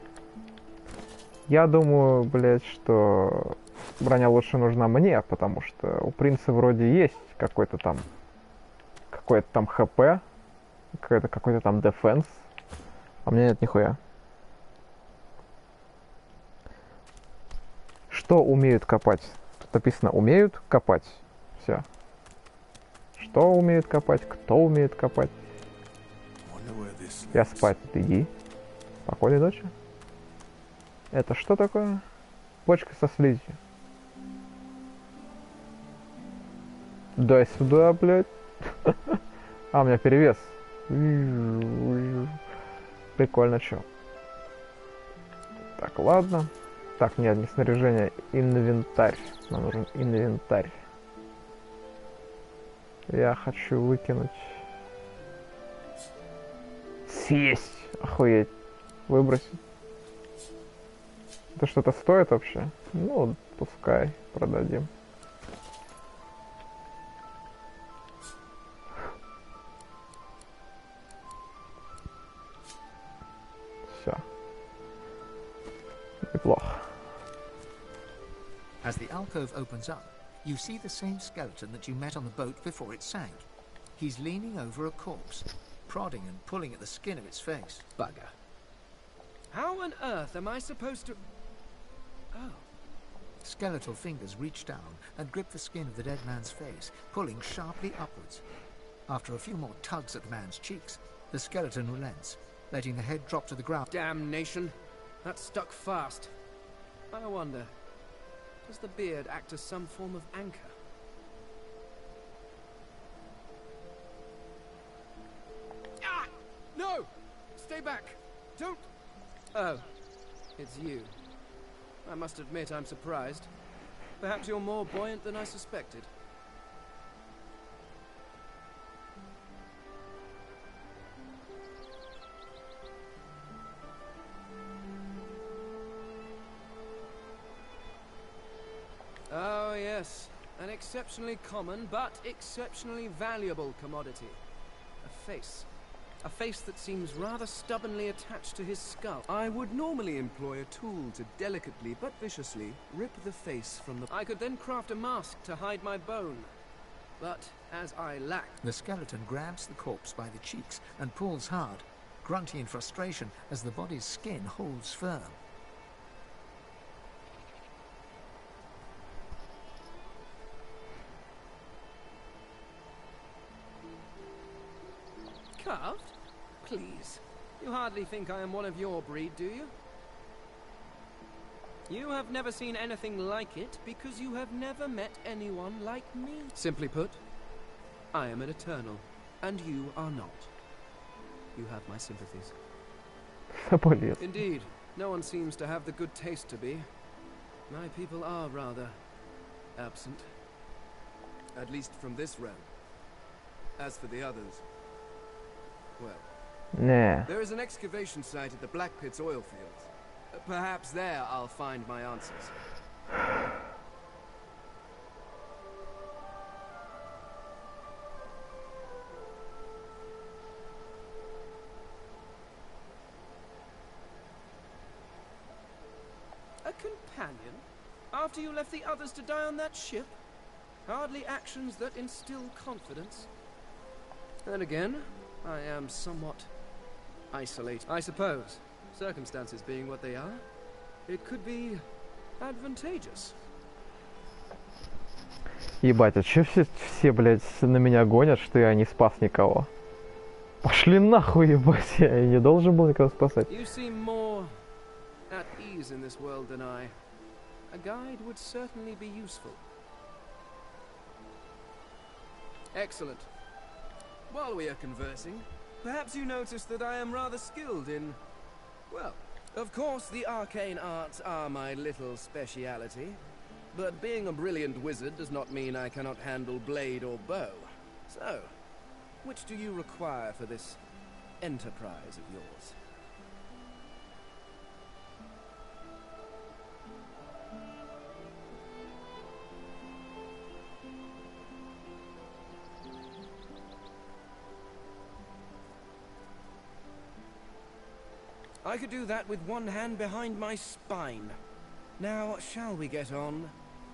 Я думаю, блядь, что броня лучше нужна мне, потому что у принца вроде есть какой-то там хп, какой-то там дефенс, а у меня нет нихуя. Что умеют копать? Тут написано умеют копать. Все. Что умеет копать? Кто умеет копать? Я спать, иди. Спокойной ночи. Это что такое? Почка со слизью. Дай сюда, блядь. А, у меня перевес. Прикольно, чё. Так, ладно. Так, нет, не снаряжение, инвентарь. Нам нужен инвентарь. Я хочу выкинуть. Съесть! Охуеть. Выбросить. Это что-то стоит вообще? Ну, пускай продадим. Все. Неплохо. As the alcove opens up, you see the same skeleton that you met on the boat before it sank. He's leaning over a corpse, prodding and pulling at the skin of its face. Bugger. How on earth am I supposed to... Oh. Skeletal fingers reach down and grip the skin of the dead man's face, pulling sharply upwards. After a few more tugs at the man's cheeks, the skeleton relents, letting the head drop to the ground. Damnation. That stuck fast. I wonder, does the beard act as some form of anchor? Ah! No! Stay back! Don't... Oh, it's you. I must admit I'm surprised. Perhaps you're more buoyant than I suspected. Oh yes, an exceptionally common but exceptionally valuable commodity. A face. A face that seems rather stubbornly attached to his skull. I would normally employ a tool to delicately but viciously rip the face from the... I could then craft a mask to hide my bone. But as I lack... The skeleton grabs the corpse by the cheeks and pulls hard, grunting in frustration as the body's skin holds firm. Carved? Please. You hardly think I am one of your breed, do you? You have never seen anything like it because you have never met anyone like me. Simply put, I am an eternal, and you are not. You have my sympathies. Indeed, no one seems to have the good taste to be. My people are rather absent. At least from this realm. As for the others, well, there is an excavation site at the Black Pit's oil fields. Perhaps there I'll find my answers. A companion? After you left the others to die on that ship? Hardly actions that instill confidence. Then again, I am somewhat isolated. I suppose, circumstances being what they are, it could be advantageous. Ебать, а чё все, блядь, на меня гонят, что я не спас никого? Пошли нахуй, ебать, я не должен был никого спасать. You seem more at ease in this world than I. A guide would certainly be useful. Excellent. While we are conversing, perhaps you notice that I am rather skilled in... Well, of course the arcane arts are my little speciality, but being a brilliant wizard does not mean I cannot handle blade or bow. So, which do you require for this enterprise of yours? I could do that with one hand behind my spine. Now, shall we get on?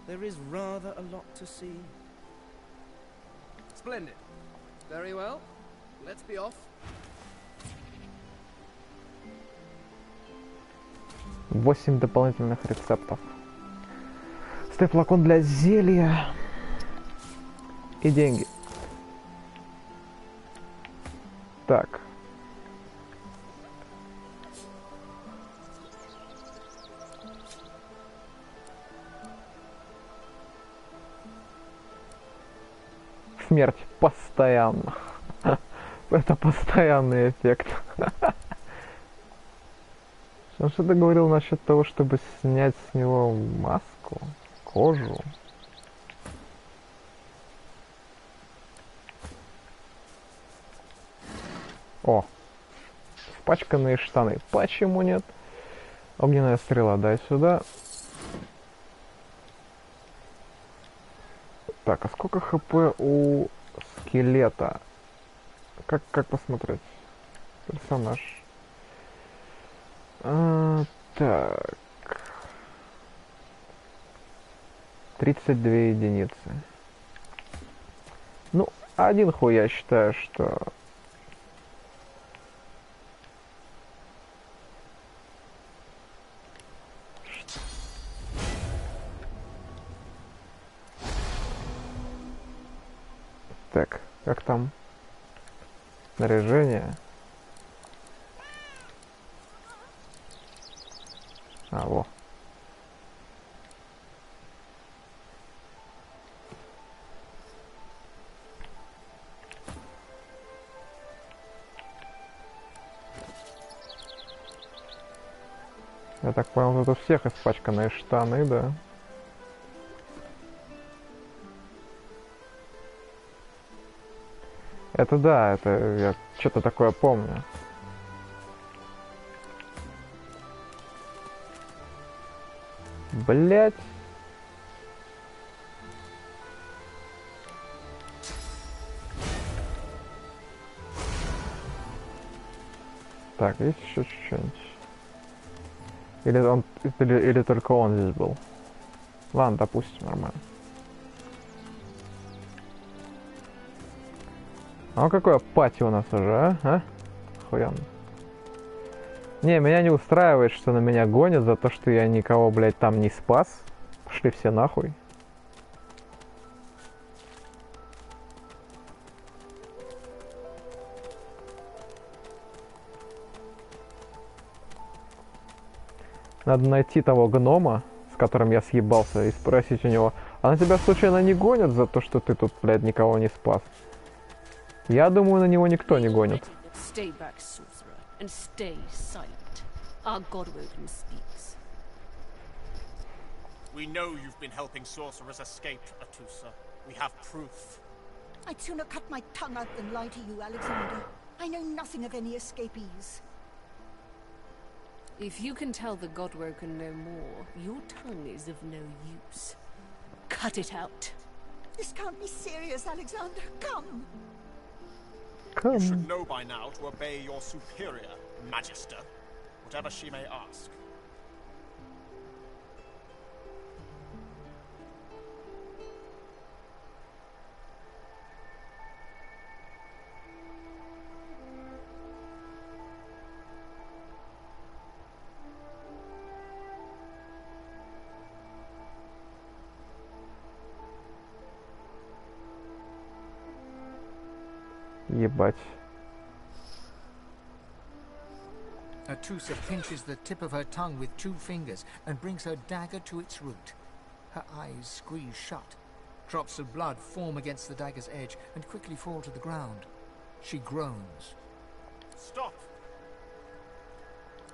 There is rather a lot to see. Splendid. Very well. Let's be off. 8 дополнительных рецептов. Степ флакон для зелья. И деньги. Так. Смерть постоянно. Это постоянный эффект. Он что-то говорил насчет того, чтобы снять с него маску, кожу. О, впачканные штаны. Почему нет? Огненная стрела, дай сюда. Так, а сколько хп у скелета? Как посмотреть? Персонаж. Так. 32 единицы. Ну, один хуй я считаю, что... Так, как там? Снаряжение. А, во. Я так понял, тут у всех испачканные штаны, да? Это да, это я что-то такое помню. Блять. Так, есть еще что-нибудь? Или только он здесь был? Ладно, допустим, нормально. А какое пати у нас уже, а? Охуенно. Не, меня не устраивает, что на меня гонят за то, что я никого, блядь, там не спас. Пошли все нахуй. Надо найти того гнома, с которым я съебался, и спросить у него, а на тебя случайно не гонят за то, что ты тут, блядь, никого не спас? Я думаю, на него никто не гонит. Stay back, sorcerer, and stay silent. Our Godwoken speaks. We know you've been helping sorcerers escape, Atusa. We have proof. I'd sooner cut my tongue out than lie to you, Alexander. I know nothing of any escapees. If you can tell the Godwoken no more, your tongue is of no use. Cut it out. This can't be serious, Alexander. Come. You should know by now to obey your superior, Magister, whatever she may ask. Ебать. Atusa pinches the tip of her tongue with 2 fingers and brings her dagger to its root. Her eyes squeeze shut. Drops of blood form against the dagger's edge and quickly fall to the ground. She groans. Stop!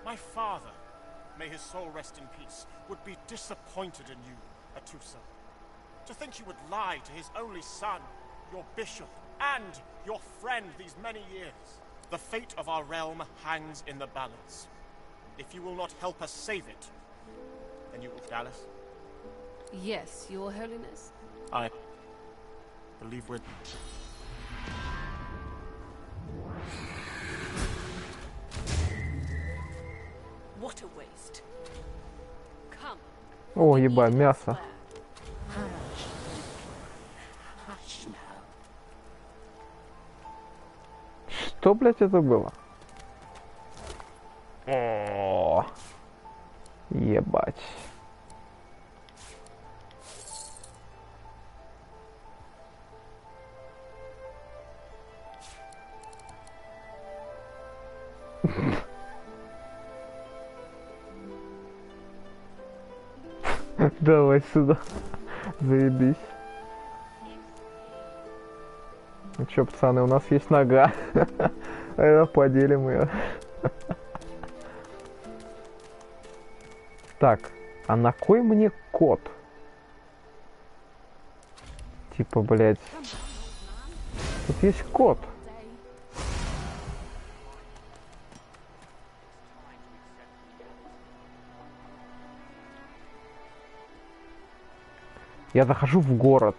My father, may his soul rest in peace, would be disappointed in you, Atusa. To think you would lie to his only son, your bishop, and your friend these many years. The fate of our realm hangs in the balance. If you will not help us save it, then you will... Dallas? Yes, Your Holiness? I believe we're... What a waste. Come. О, ебать, мясо. Что, блядь, это было? О, ебать. Давай сюда. Заебись. Ну чё, пацаны, у нас есть нога. Поделим ее. Так, а на кой мне кот? Типа, блядь. Тут есть кот. Я захожу в город.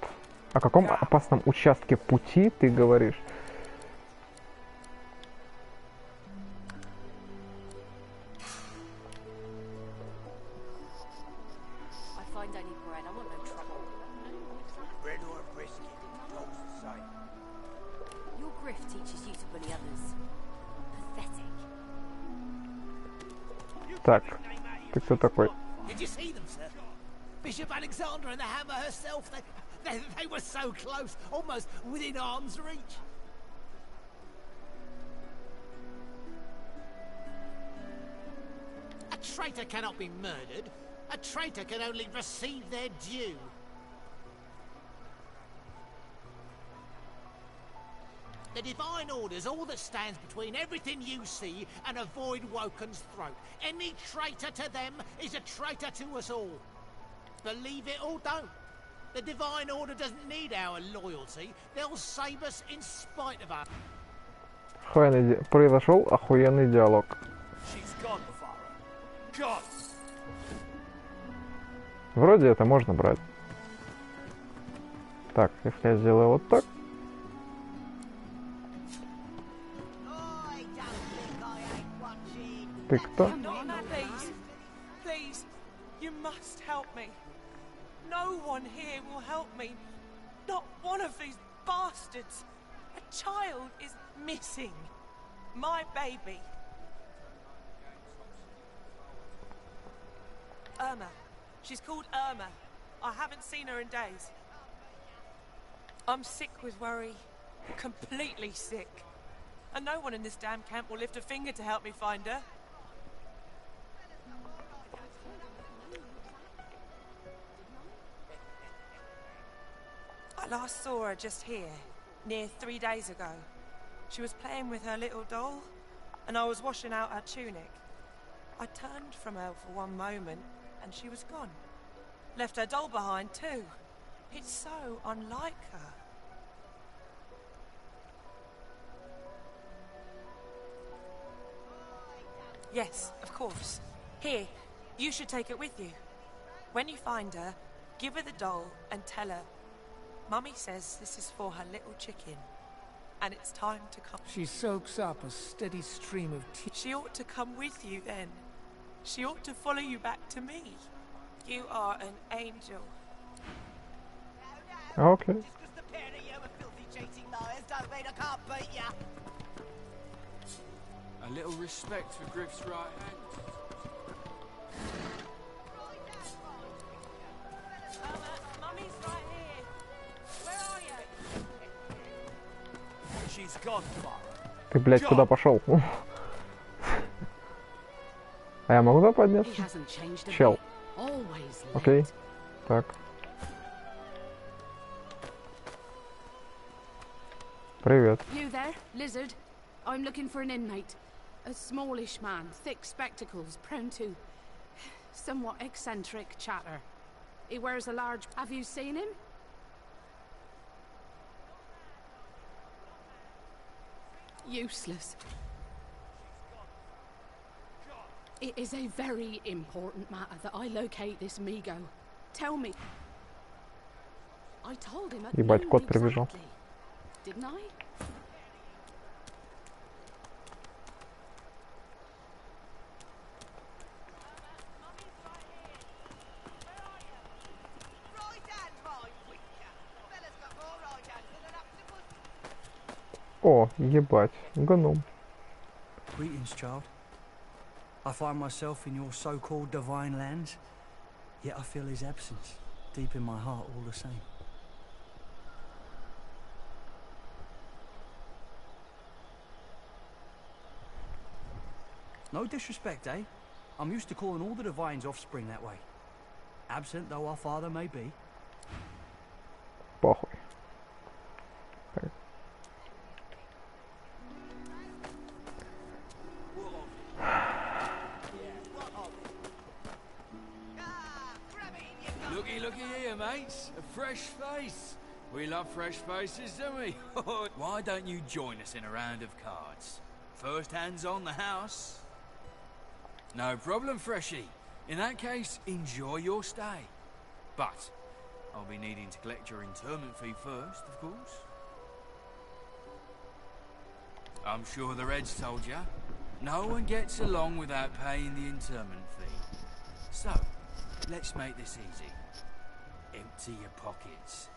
О каком опасном участке пути ты говоришь? Так, ты кто такой? Bishop Alexander and the Hammer herself, they were so close, almost within arm's reach. A traitor cannot be murdered. A traitor can only receive their due. The Divine Order's all that stands between everything you see and a void Woken's throat. Any traitor to them is a traitor to us all. Believe it or don't. The Divine Order doesn't need our loyalty. They'll save us in spite of us. Произошел охуенный диалог. Вроде это можно брать. Так, если я сделаю вот так. Ты кто? Please, you must help me. No one here will help me. Not one of these bastards. A child is missing. My baby. Irma. She's called Irma. I haven't seen her in days. I'm sick with worry. Completely sick. And no one in this damn camp will lift a finger to help me find her. I last saw her just here, near 3 days ago. She was playing with her little doll, and I was washing out her tunic. I turned from her for one moment, and she was gone. Left her doll behind, too. It's so unlike her. Yes, of course. Here, you should take it with you. When you find her, give her the doll and tell her, Mummy says this is for her little chicken, and it's time to come. She soaks up a steady stream of tears. She ought to come with you then. She ought to follow you back to me. You are an angel. Okay. Just 'cause the pair of you are filthy cheating liars don't mean I can't beat ya. A little respect for Griff's right hand. Mummy's right here. Where are you? She's gone, Clara. Ты, блядь, куда пошел? А я могу туда подняться? Чел. Окей. Так. Привет. You there, lizard? I'm looking for an inmate. A smallish man, thick spectacles, prone to somewhat eccentric chatter. He wears a large... Have you seen him? Useless. It is a very important matter that I locate this Migo. Tell me. I told him at Ебать, noon кот прибежал. exactly. Didn't I? О, ебать, гном. Greetings, child. I find myself in your so-called divine lands, yet I feel his absence deep in my heart all the same. No disrespect, eh? I'm used to calling all the Divine's offspring that way. Absent though our father may be. Похуй. Looky here, mates. A fresh face. We love fresh faces, don't we? Why don't you join us in a round of cards? First hands on the house. No problem, Freshie. In that case, enjoy your stay. But I'll be needing to collect your interment fee first, of course. I'm sure the Reds told you. No one gets along without paying the interment fee. So, let's make this easy. Empty your pockets.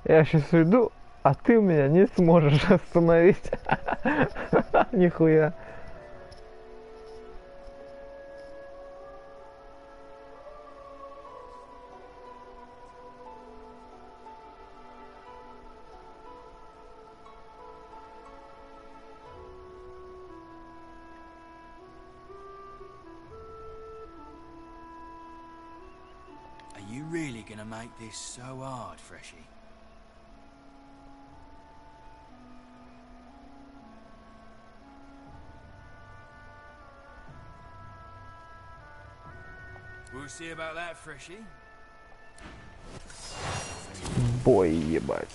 Я сейчас уйду, а ты меня не сможешь остановить. Нихуя. Are you really gonna make this so hard, Freshie? We'll see about that, Freshie. Бой, ебать.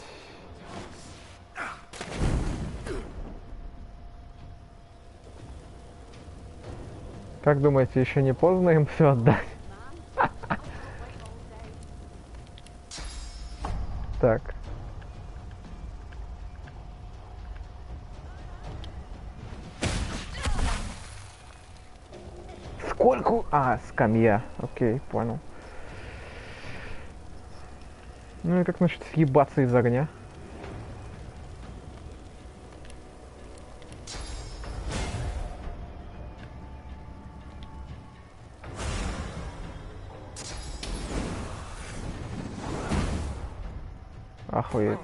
Как думаете, еще не поздно им все отдать? Так. Сколько? А, скамья. Окей, понял. Ну и как насчет съебаться из огня? Охуеть.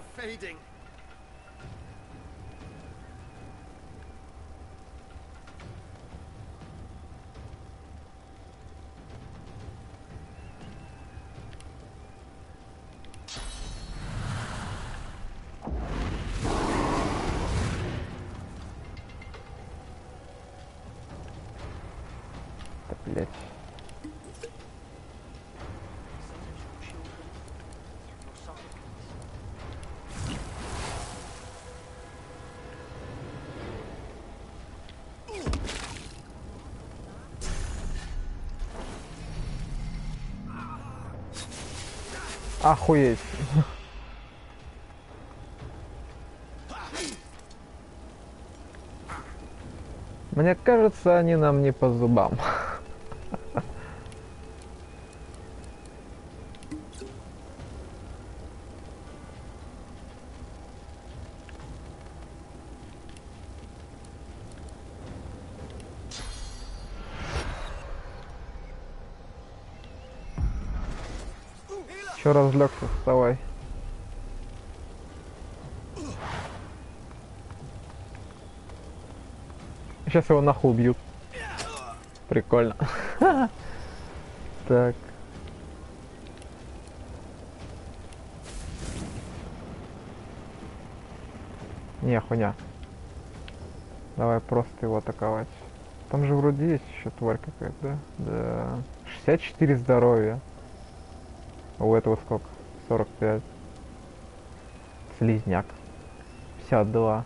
Блять. Охуеть. Мне кажется, они нам не по зубам. Че разлегся, вставай. Сейчас его нахуй убьют. Прикольно. Так. Не, хуйня. Давай просто его атаковать. Там же вроде есть еще тварь какая-то, да? Да. 64 здоровья. У этого сколько? 45. Слизняк. 52.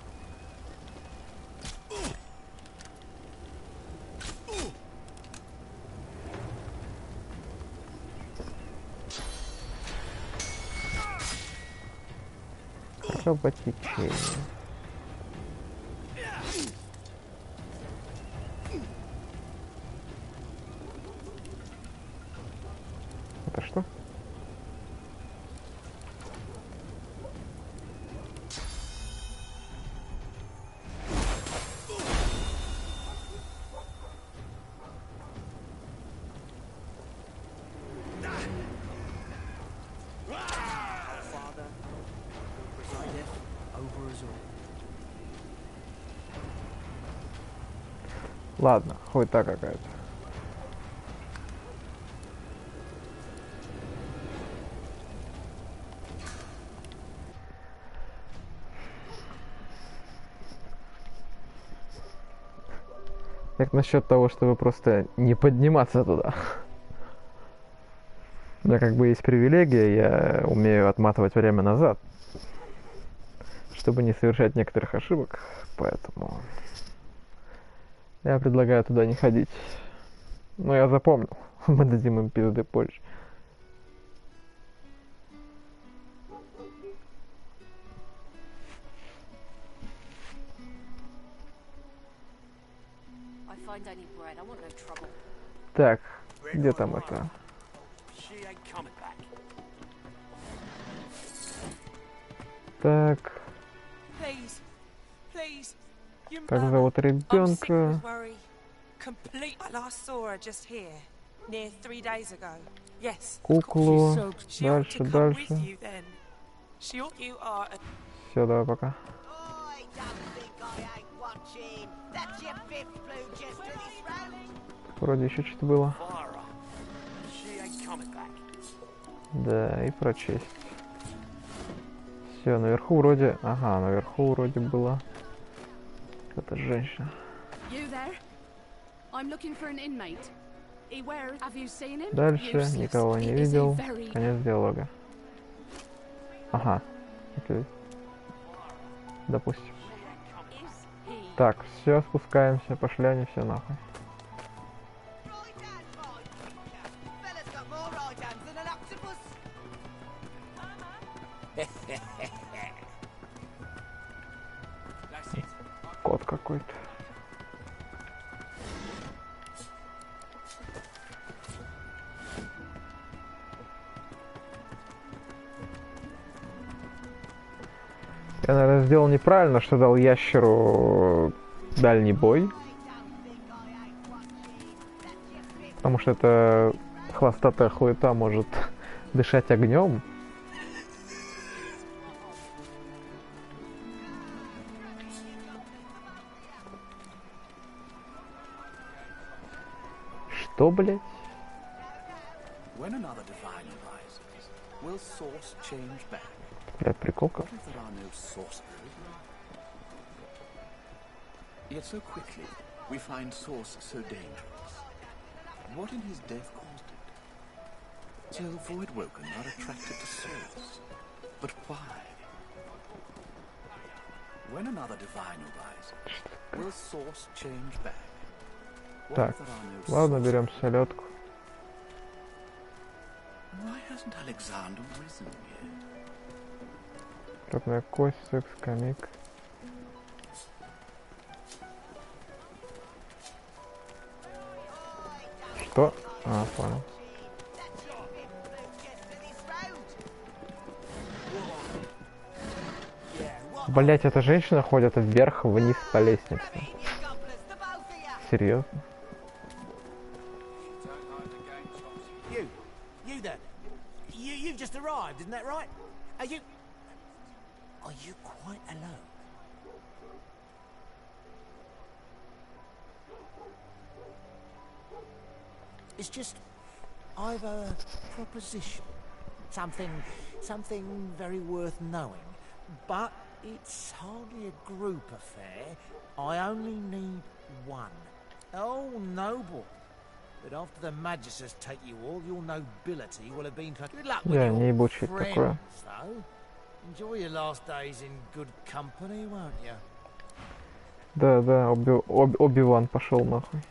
Кровотечение. Это что? Ладно, хуйта какая-то. Как насчет того, чтобы просто не подниматься туда? У меня как бы есть привилегия, я умею отматывать время назад, чтобы не совершать некоторых ошибок, поэтому я предлагаю туда не ходить. Но я запомнил, мы дадим им пизды позже. Так, где там это? Так. Как зовут ребенка? Куклу. Дальше, дальше. Все, давай, пока. Вроде еще что-то было. Да, и прочесть. Все, наверху вроде... Ага, наверху вроде было... Это женщина. Дальше никого не видел. Конец диалога. Ага. Окей. Допустим. Так, все, спускаемся, пошли они все нахуй. Кот какой-то. Я, наверное, сделал неправильно, что дал ящеру дальний бой. Потому что эта хвостатая хуета может дышать огнем. Что, блять? Бля, приколка. Yet so quickly we find Source so dangerous. What in his death caused it? So Voidwoken are attracted to Source. But why? When another divine arises, will Source change back? Так, ладно, берем селедку. Why hasn't Alexander risen yet? Крупная кость, секс, комик. Что? А, понял. Блять, эта женщина ходит вверх-вниз по лестнице. Серьезно? You've just arrived, isn't that right? Are you quite alone? It's just, I've a proposition. Something very worth knowing. But it's hardly a group affair. I only need one. Oh, noble. But after the Magisters take you all, your nobility will have been cut. Good luck with your friends, though. Enjoy your last days in good company, won't you? Да, Оби-Ван пошел нахуй.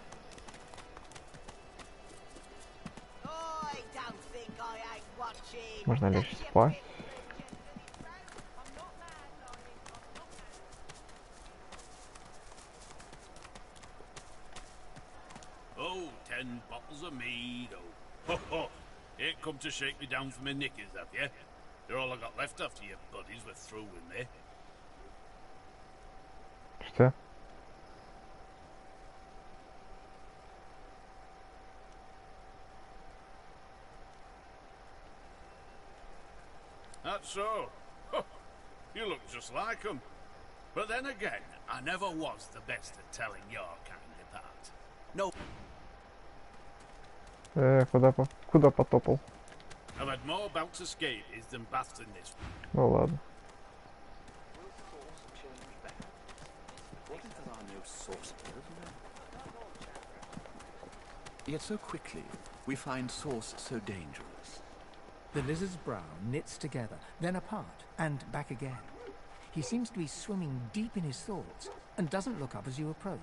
Можно лечь спать. Oh, 10 bottles of mead, oh. Ho, ho. Ain't come to shake me down for my knickers, have you? They're all I got left after your buddies were through with me. Что? That's so. Huh. You look just like them. But then again, I never was the best at telling your kind apart. No. Куда потопал? I've had more bouts of scabies than baths in this. Ну ладно. Yet so quickly, we find source so dangerous. The lizard's brow knits together, then apart, and back again. He seems to be swimming deep in his thoughts, and doesn't look up as you approach.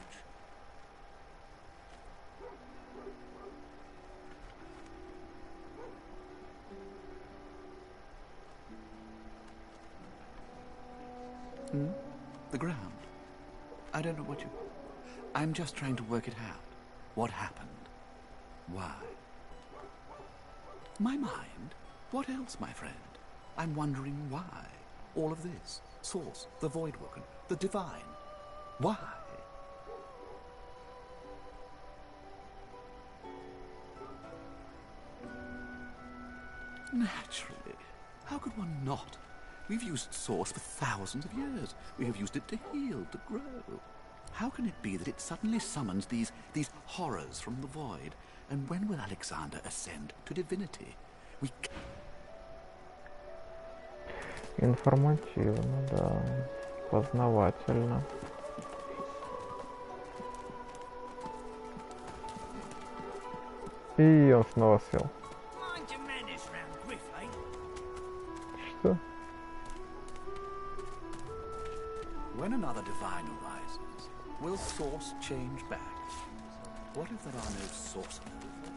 The ground. I don't know what you... I'm just trying to work it out. What happened? Why? My mind? What else, my friend? I'm wondering why. All of this. Source, the Voidwoken, the Divine. Why? Naturally. How could one not? We've used Source for thousands of years. We have used it to heal, to grow. How can it be that it suddenly summons these horrors from the void? And when will Alexander ascend to divinity? We... Информативно, да. Познавательно. И он снова сел. Что? When another divine arises, will source change back? What if there are no source of the divine?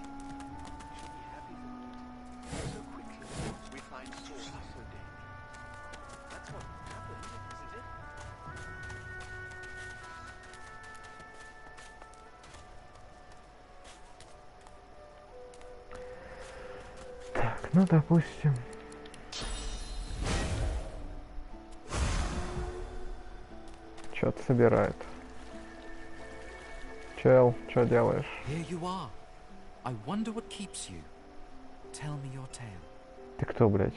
So quickly, we find source so dangerous. That's what happened, isn't it? Так, ну допустим. Что-то собирает. Чел, что делаешь? Here you are. I wonder what keeps you. Tell me your tale. Ты кто, блядь?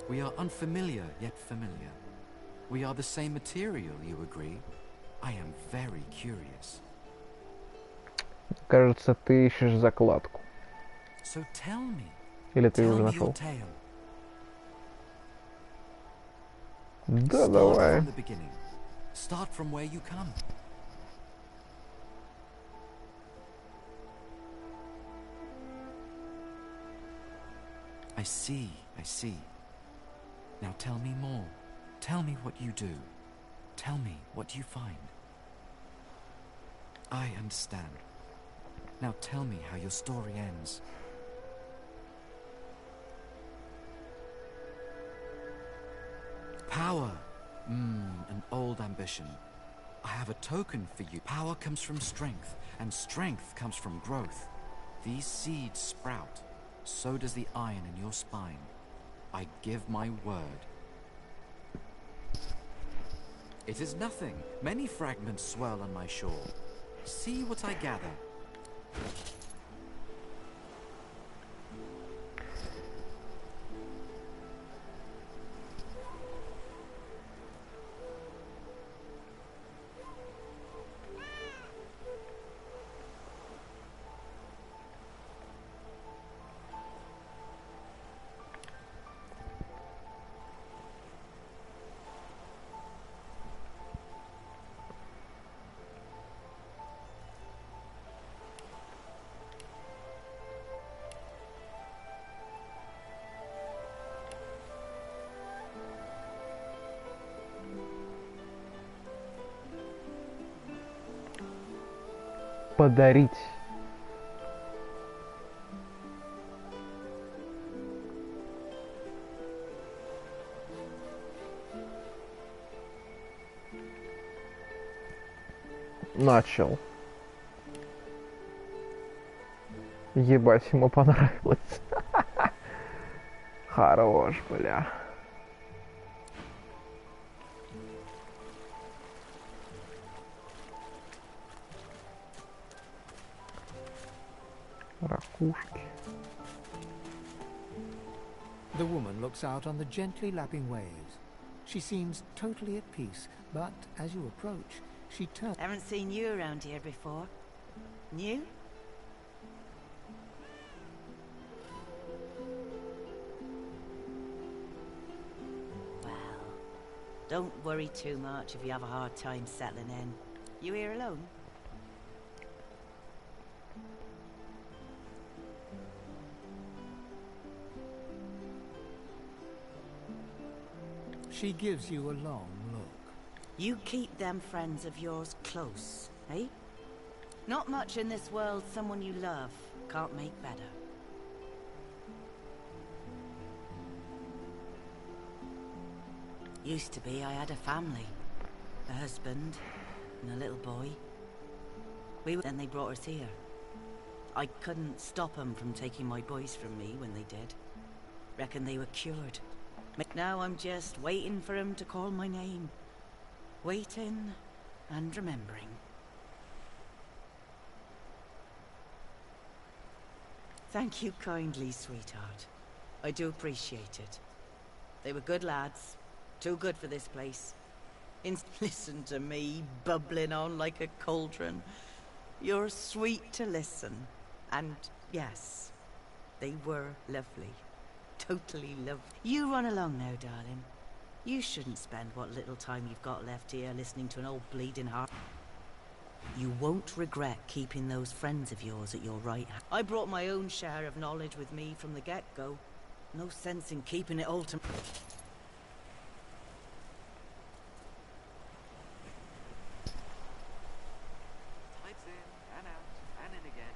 We are unfamiliar, yet familiar. We are the same material, you agree? I am very curious. Кажется, ты ищешь закладку. So tell me. Или ты Tell уже me нашел? your tale. Да, Start давай. from the beginning. Start from where you come. I see, I see. Now tell me more. Tell me what you do. Tell me what you find. I understand. Now tell me how your story ends. Power. An old ambition. I have a token for you. Power comes from strength, and strength comes from growth. These seeds sprout. So does the iron in your spine. I give my word. It is nothing. Many fragments swirl on my shore. See what I gather. Подарить. Начал. Ебать, ему понравилось. Хорош, бля. Ракушки. The woman looks out on the gently lapping waves. She seems totally at peace, but as you approach, she turned. Haven't seen you around here before. New? Well, don't worry too much if you have a hard time settling in. You here alone? She gives you a long look. You keep them friends of yours close, eh? Not much in this world someone you love can't make better. Used to be I had a family. A husband and a little boy. Then they brought us here. I couldn't stop them from taking my boys from me when they did. Reckon they were cured. Now I'm just waiting for him to call my name. Waiting and remembering. Thank you kindly, sweetheart. I do appreciate it. They were good lads. Too good for this place. Listen to me, bubbling on like a cauldron. You're sweet to listen. And yes, they were lovely. Totally lovely. You run along now, darling. You shouldn't spend what little time you've got left here listening to an old bleeding heart. You won't regret keeping those friends of yours at your right hand. I brought my own share of knowledge with me from the get-go. No sense in keeping it all to... Tides in and out and in again.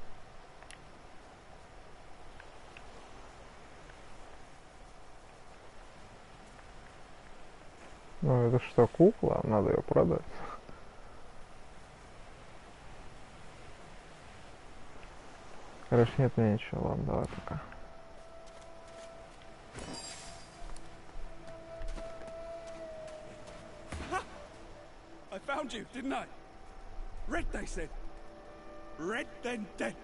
Ну это что, кукла? Надо ее продать. Короче, нет мне ничего. Ладно, давай пока. I found you, didn't I? Red, they said. Red, then dead.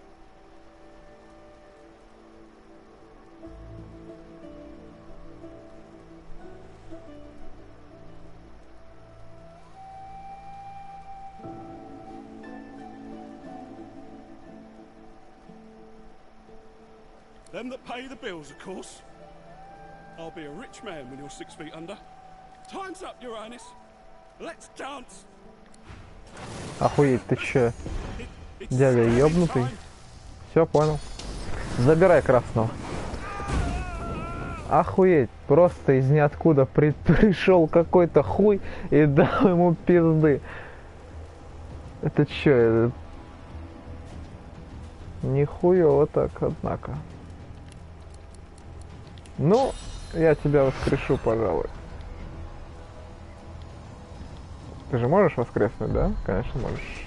Them that pay the bills, of course. I'll be a rich man when you're 6 feet under. Time's up, Your Highness. Let's dance. Охуеть, ты че? Дядя ёбнутый? Все, понял. Забирай красного. Охуеть, просто из ниоткуда пришел какой-то хуй и дал ему пизды. Это че? Это... Нихуево так, однако. Ну, я тебя воскрешу, пожалуй. Ты же можешь воскреснуть, да? Конечно, можешь.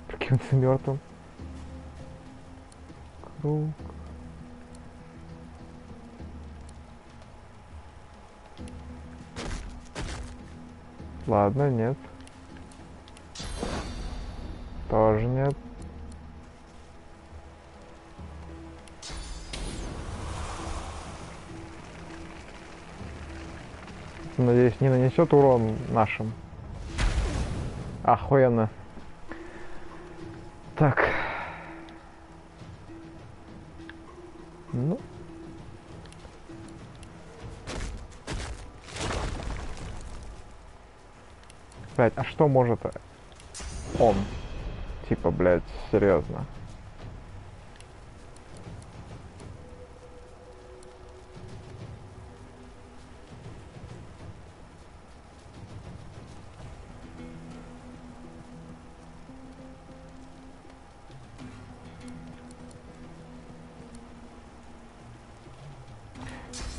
Прикинься мертвым. Круг. Ладно, нет. Тоже нет. Надеюсь, не нанесет урон нашим. Охуенно. Так. Ну. Блять, а что может он? Типа, блять, серьезно.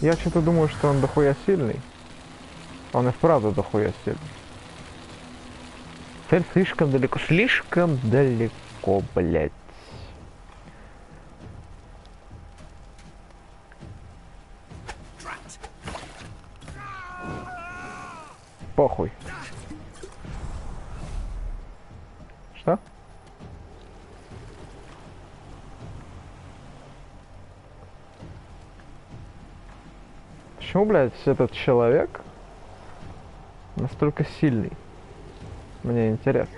Я что-то думаю, что он дохуя сильный. Он и вправду дохуя сильный. Цель слишком далеко, блядь. Похуй. Что? Почему, блядь, этот человек настолько сильный? Мне интересно.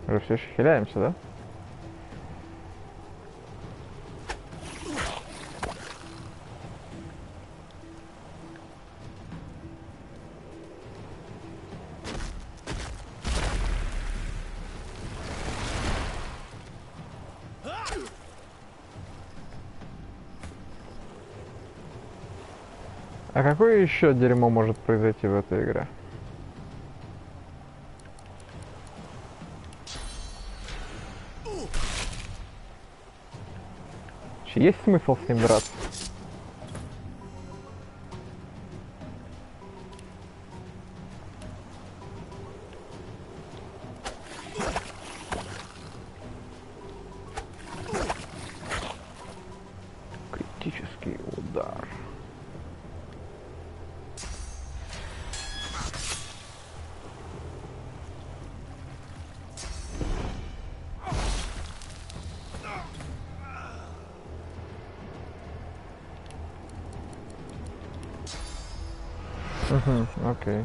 Мы все еще хиляемся, да? А какое еще дерьмо может произойти в этой игре? Есть смысл с ним драться? Критический удар. Окей.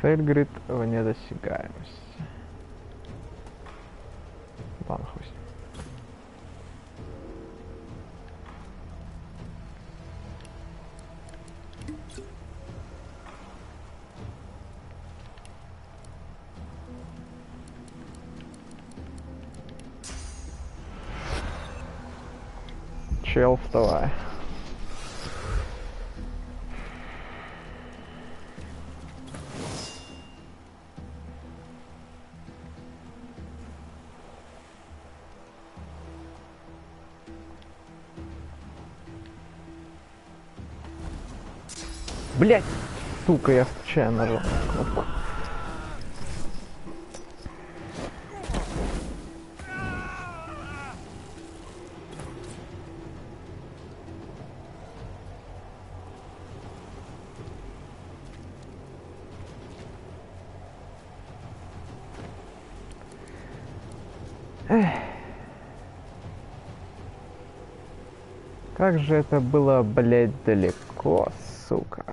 Цель, говорит, в недосягаемости. Ладно, хуй. Чел, вставай. Блять, сука, я случайно нажал кнопку. Как же это было, блядь, далеко, сука.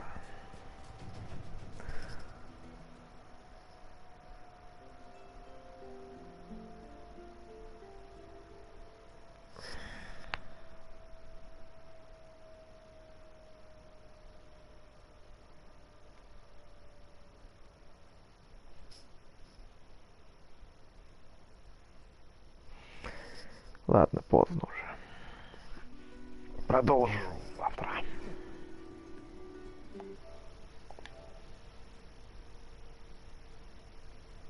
Ладно, поздно уже. Продолжим.